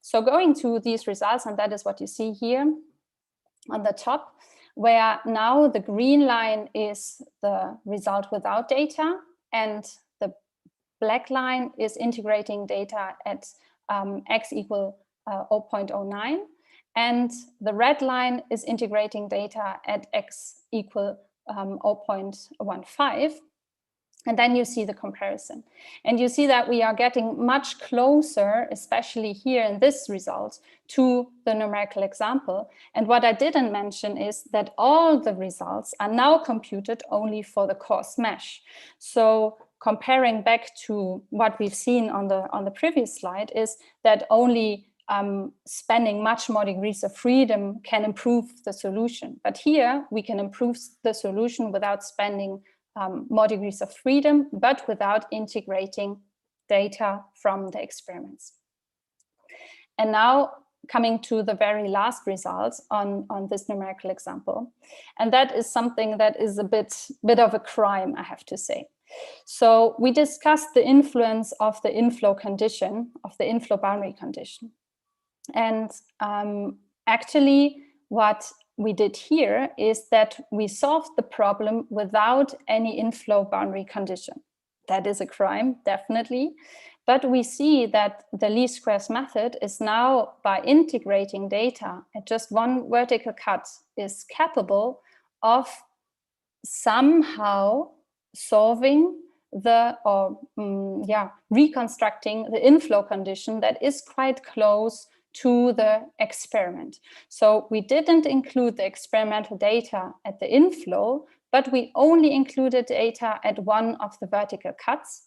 So going to these results, and that is what you see here on the top, where now the green line is the result without data, and the black line is integrating data at x equal 0.09, and the red line is integrating data at x equal 0.15. And then you see the comparison. And you see that we are getting much closer, especially here in this result, to the numerical example. And what I didn't mention is that all the results are now computed only for the coarse mesh. So comparing back to what we've seen on the previous slide is that only spending much more degrees of freedom can improve the solution. But here we can improve the solution without spending more degrees of freedom, but without integrating data from the experiments. And now coming to the very last results on this numerical example. And that is something that is a bit of a crime, I have to say. So we discussed the influence of the inflow condition, of the inflow boundary condition. And actually what we did here is that we solved the problem without any inflow boundary condition. That is a crime, definitely. But we see that the least squares method is now, by integrating data at just one vertical cut, is capable of somehow solving reconstructing the inflow condition that is quite close to the experiment. So we didn't include the experimental data at the inflow, but we only included data at one of the vertical cuts.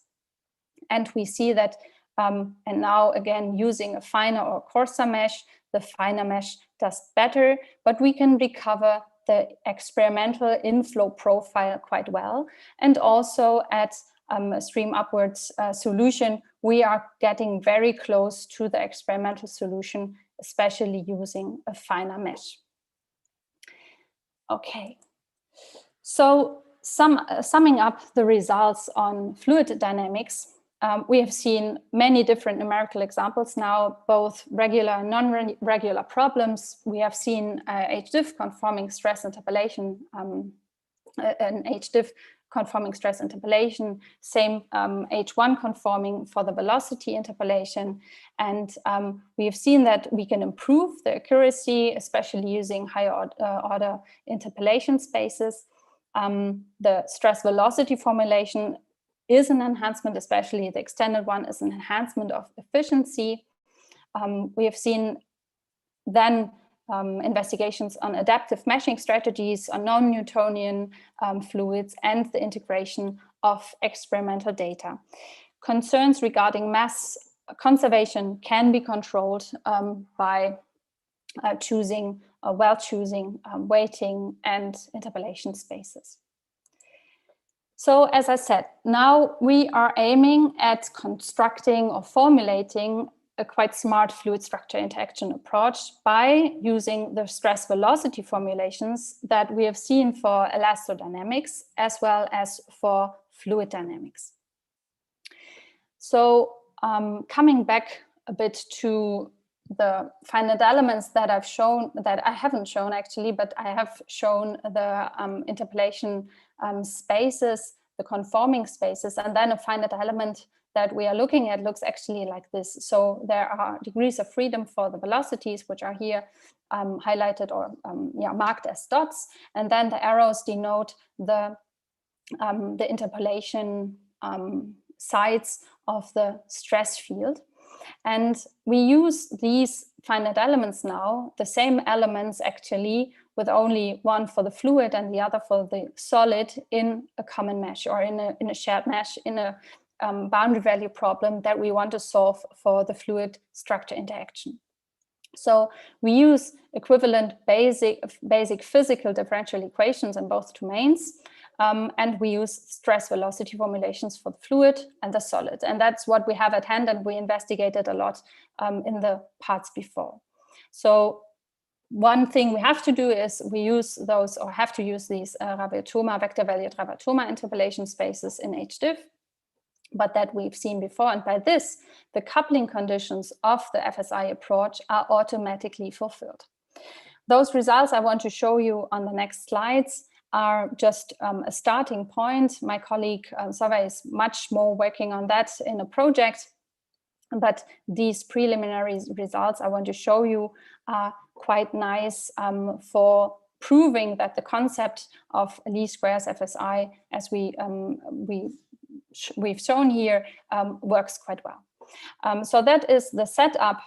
And we see that, and now again, using a finer or coarser mesh, the finer mesh does better, but we can recover the experimental inflow profile quite well. And also at a stream upwards solution, we are getting very close to the experimental solution, especially using a finer mesh. Okay, so summing up the results on fluid dynamics, we have seen many different numerical examples now, both regular and non-regular problems. We have seen HDIF conforming stress interpolation, an HDIF conforming stress interpolation, same H1 conforming for the velocity interpolation. And we have seen that we can improve the accuracy, especially using higher order interpolation spaces. The stress velocity formulation is an enhancement, especially the extended one is an enhancement of efficiency. We have seen then investigations on adaptive meshing strategies, on non-Newtonian fluids, and the integration of experimental data. Concerns regarding mass conservation can be controlled by choosing weighting and interpolation spaces. So as I said, now we are aiming at constructing or formulating a quite smart fluid structure interaction approach by using the stress velocity formulations that we have seen for elastodynamics as well as for fluid dynamics. So coming back a bit to the finite elements that I've shown, that I haven't shown actually, but I have shown the interpolation spaces, the conforming spaces, and then a finite element that we are looking at looks actually like this. So there are degrees of freedom for the velocities, which are here highlighted or marked as dots, and then the arrows denote the interpolation sides of the stress field. And we use these finite elements now, the same elements actually, with only one for the fluid and the other for the solid, in a common mesh or in a shared mesh, in a boundary value problem that we want to solve for the fluid structure interaction. So we use equivalent basic physical differential equations in both domains. And we use stress velocity formulations for the fluid and the solid. And that's what we have at hand, and we investigated a lot in the parts before. So one thing we have to do is we use those, or have to use these Rabiotoma, vector-valued Rabiotoma interpolation spaces in HDiff, but that we've seen before. And by this, the coupling conditions of the FSI approach are automatically fulfilled. Those results I want to show you on the next slides are just a starting point. My colleague Sava is much more working on that in a project, but these preliminary results I want to show you are quite nice for proving that the concept of least squares FSI, as we've shown here, works quite well. So that is the setup.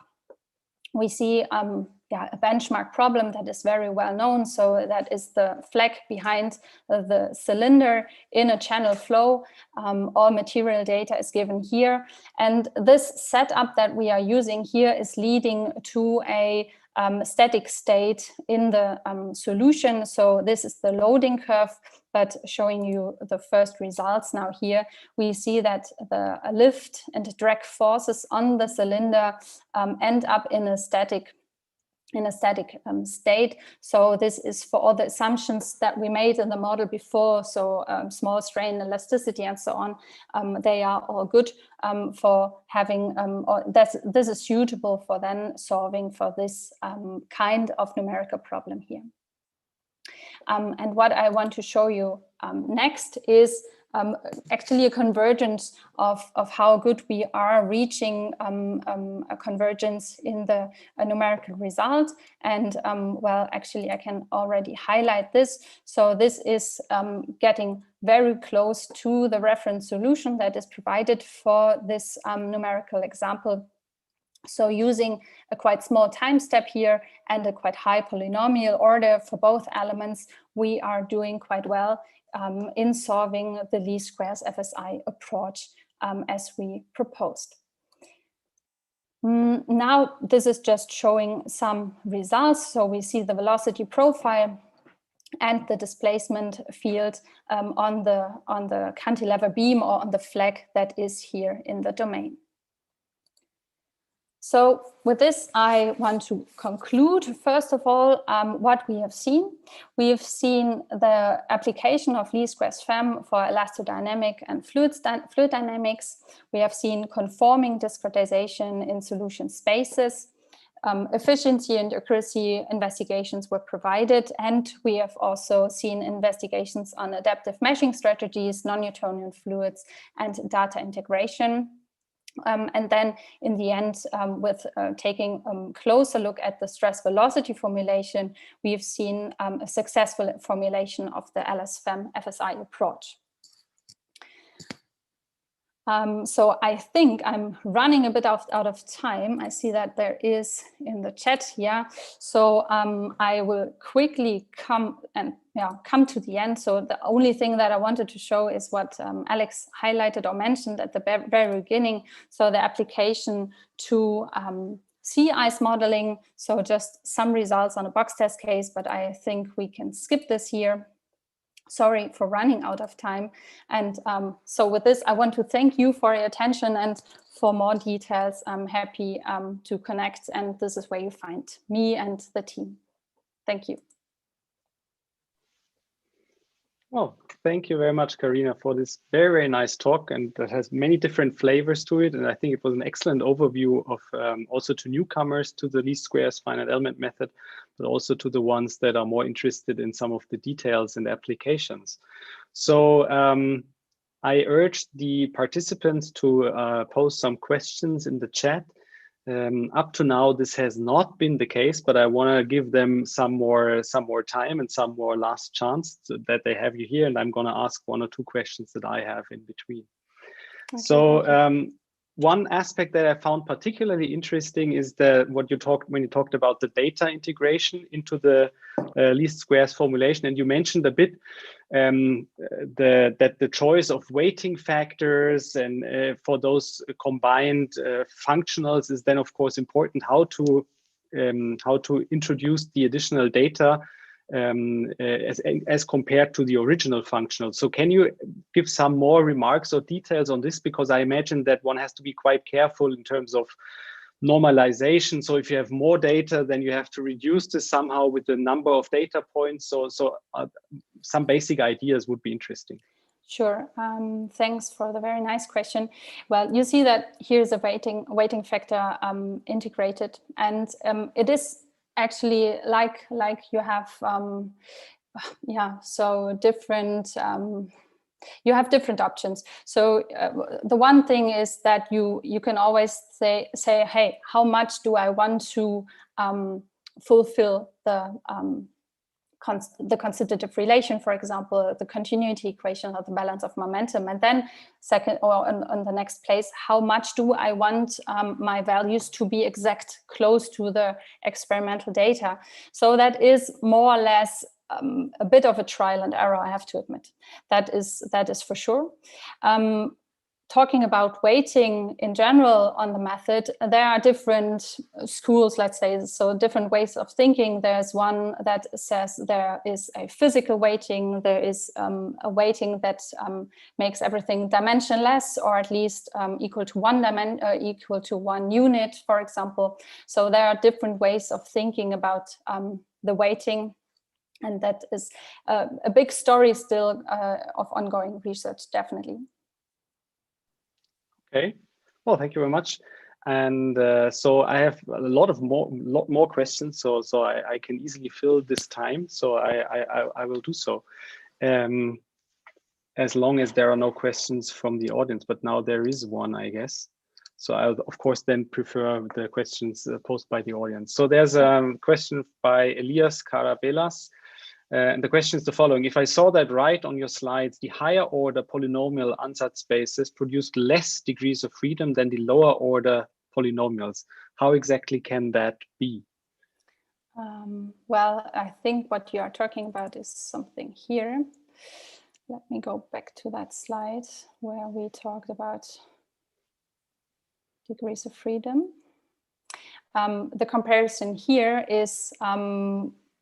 We see a benchmark problem that is very well known. So that is the flag behind the cylinder in a channel flow. All material data is given here. And this setup that we are using here is leading to a static state in the solution. So this is the loading curve, but showing you the first results now here. We see that the lift and drag forces on the cylinder end up in a static state. So this is for all the assumptions that we made in the model before. So small strain elasticity and so on, they are all good for having, or this is suitable for then solving for this kind of numerical problem here. And what I want to show you next is actually a convergence of how good we are reaching a convergence in the numerical result. And well, actually, I can already highlight this. So this is getting very close to the reference solution that is provided for this numerical example. So using a quite small time step here and a quite high polynomial order for both elements, we are doing quite well in solving the least squares FSI approach as we proposed. Now, this is just showing some results. So we see the velocity profile and the displacement field on the cantilever beam or on the flag that is here in the domain. So with this, I want to conclude, first of all, what we have seen. We have seen the application of least squares FEM for elastodynamic and fluid dynamics. We have seen conforming discretization in solution spaces. Efficiency and accuracy investigations were provided, and we have also seen investigations on adaptive meshing strategies, non-Newtonian fluids, and data integration. And then in the end, with taking a closer look at the stress velocity formulation, we've seen a successful formulation of the LS-FEM FSI approach. So I think I'm running a bit out of time. I see that there is in the chat, yeah. So I will quickly come to the end. So the only thing that I wanted to show is what Alex highlighted or mentioned at the very beginning. So the application to sea ice modeling. So just some results on a box test case, but I think we can skip this here. Sorry for running out of time. And so with this, I want to thank you for your attention, and for more details, I'm happy to connect. And this is where you find me and the team. Thank you. Well, thank you very much, Karina, for this very, very nice talk, and that has many different flavors to it. And I think it was an excellent overview of also to newcomers to the least squares finite element method, but also to the ones that are more interested in some of the details and applications. So I urge the participants to post some questions in the chat. Up to now, this has not been the case, but I want to give them some more time and some more last chance that they have you here. And I'm going to ask one or two questions that I have in between. Okay, so one aspect that I found particularly interesting is when you talked about the data integration into the least squares formulation, and you mentioned a bit that the choice of weighting factors and for those combined functionals is then of course important. How to introduce the additional data as compared to the original functional. So can you give some more remarks or details on this? Because I imagine that one has to be quite careful in terms of normalization. So if you have more data, then you have to reduce this somehow with the number of data points. So some basic ideas would be interesting. Sure. Thanks for the very nice question. Well, you see that here's a weighting factor integrated, and it is actually like you have so different. You have different options. So the one thing is that you can always say, hey, how much do I want to fulfill the constitutive relation, for example, the continuity equation or the balance of momentum. And then second, or on the next place, how much do I want my values to be exact, close to the experimental data? So that is more or less a bit of a trial and error, I have to admit. That is for sure. Talking about weighting in general on the method, there are different schools, let's say, so different ways of thinking. There's one that says there is a physical weighting, there is a weighting that makes everything dimensionless, or at least equal to one unit, for example. So there are different ways of thinking about the weighting, and that is a big story still of ongoing research, definitely. Okay, well, thank you very much. And so I have a lot more questions, so I can easily fill this time. So I will do so, as long as there are no questions from the audience. But now there is one, I guess. So I'll of course then prefer the questions posed by the audience. So there's a question by Elias Carabelas. And the question is the following: if I saw that right on your slides, the higher order polynomial ansatz spaces produced less degrees of freedom than the lower order polynomials. How exactly can that be? Well, I think what you are talking about is something here. Let me go back to that slide where we talked about degrees of freedom. The comparison here is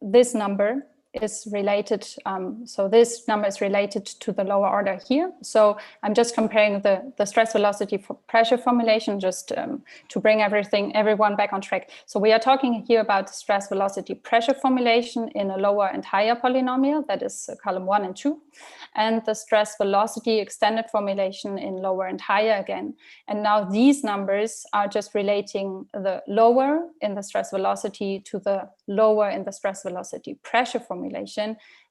this number is related, so this number is related to the lower order here. So I'm just comparing the stress velocity for pressure formulation, just to bring everyone back on track. So we are talking here about stress velocity pressure formulation in a lower and higher polynomial, that is column 1 and 2, and the stress velocity extended formulation in lower and higher again. And now these numbers are just relating the lower in the stress velocity to the lower in the stress velocity pressure formulation.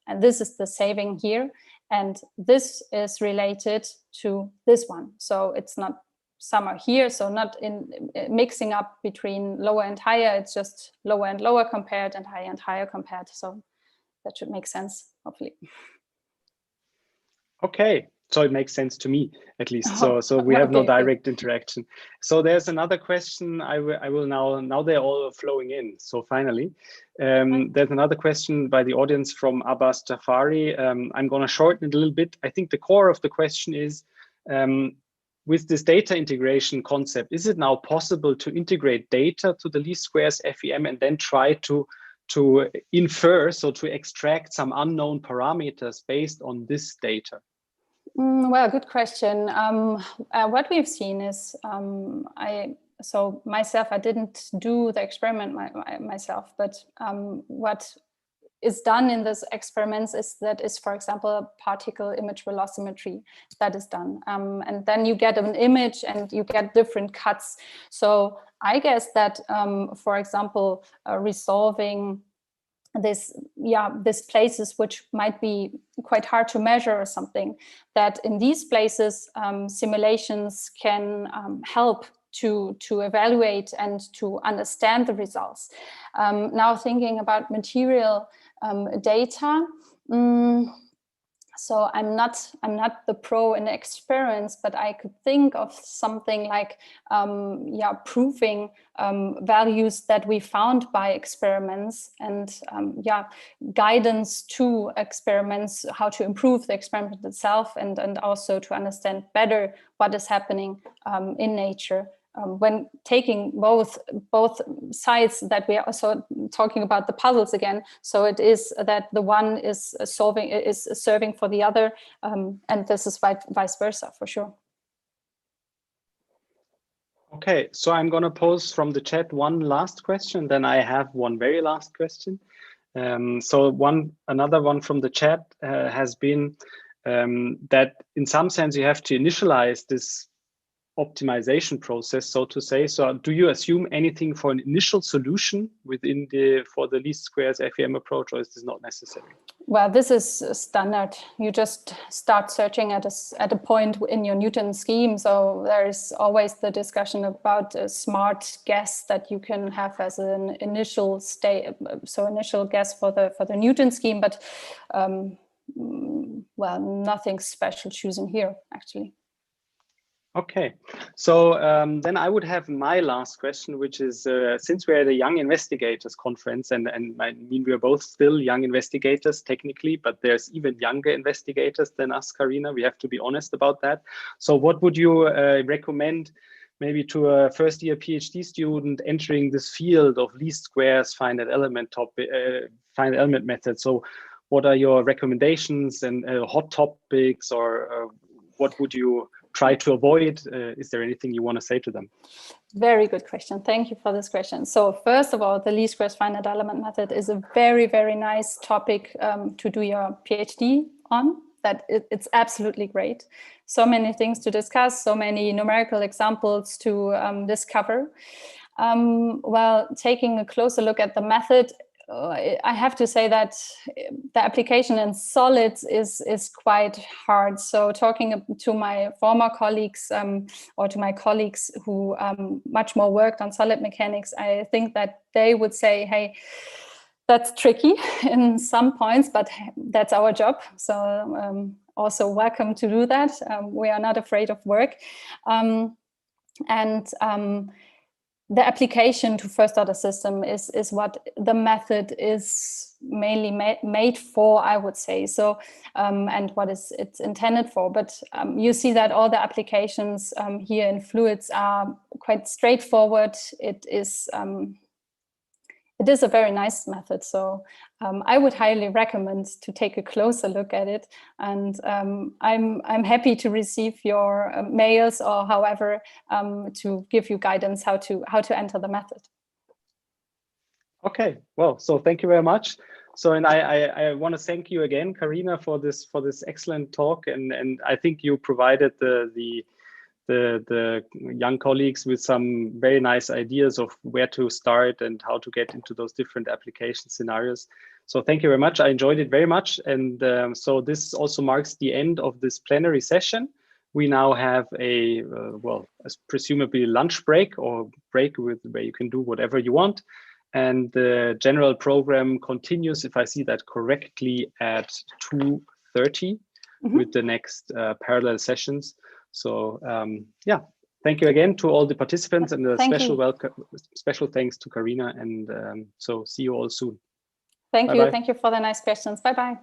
And this is the saving here. And this is related to this one. So it's not some are here, so not in mixing up between lower and higher. It's just lower and lower compared and higher compared. So that should make sense, hopefully. Okay, so it makes sense to me, at least. So we have no direct interaction. So there's another question. I will now they're all flowing in. So finally, there's another question by the audience from Abbas Jafari. I'm going to shorten it a little bit. I think the core of the question is, with this data integration concept, is it now possible to integrate data to the least squares FEM and then try to infer, so to extract some unknown parameters based on this data? Well, good question. What we've seen is, so myself, I didn't do the experiment myself, but what is done in this experiments is, for example, a particle image velocimetry that is done. And then you get an image and you get different cuts. So I guess that, for example, resolving this places which might be quite hard to measure or something, that in these places simulations can help to evaluate and to understand the results. Now thinking about material data, so I'm not the pro in experience, but I could think of something like proving values that we found by experiments, and guidance to experiments, how to improve the experiment itself, and also to understand better what is happening in nature when taking both sides, that we are also talking about the puzzles again. So it is that the one is serving for the other, and this is vice versa for sure. Okay, so I'm going to pose from the chat one last question, then I have one very last question. So another one from the chat has been that in some sense you have to initialize this optimization process, so to say. So do you assume anything for an initial solution within for the least squares FEM approach, or is this not necessary? Well, this is standard. You just start searching at a point in your Newton scheme. So there is always the discussion about a smart guess that you can have as an initial state, so initial guess for the Newton scheme, but well, nothing special choosing here actually. Okay, so then I would have my last question, which is since we're at a Young Investigators Conference, and I mean we're both still young investigators technically, but there's even younger investigators than us, Karina. We have to be honest about that. So what would you recommend maybe to a first-year PhD student entering this field of least squares finite element method? So what are your recommendations and hot topics, or what would you try to avoid? Is there anything you want to say to them? Very good question. Thank you for this question. So first of all, the least squares finite element method is a very, very nice topic to do your PhD on. That it's absolutely great. So many things to discuss, so many numerical examples to discover. Well, taking a closer look at the method, I have to say that the application in solids is quite hard. So talking to my former colleagues or to my colleagues who much more worked on solid mechanics, I think that they would say, hey, that's tricky in some points, but that's our job. So also welcome to do that. We are not afraid of work. The application to first order system is what the method is mainly made for, I would say. So, and what it's intended for. But you see that all the applications here in fluids are quite straightforward. It is a very nice method. So I would highly recommend to take a closer look at it. And I'm happy to receive your mails or however to give you guidance how to enter the method. Okay, well, so thank you very much. So, and I want to thank you again, Karina, for this excellent talk. And I think you provided the young colleagues with some very nice ideas of where to start and how to get into those different application scenarios. So thank you very much. I enjoyed it very much. And so this also marks the end of this plenary session. We now have a, presumably lunch break or break where you can do whatever you want. And the general program continues, if I see that correctly, at 2:30 with the next parallel sessions. So yeah, thank you again to all the participants, and a special thanks to Karina. And so see you all soon. Thank Bye-bye. you. Thank you for the nice questions. Bye-bye.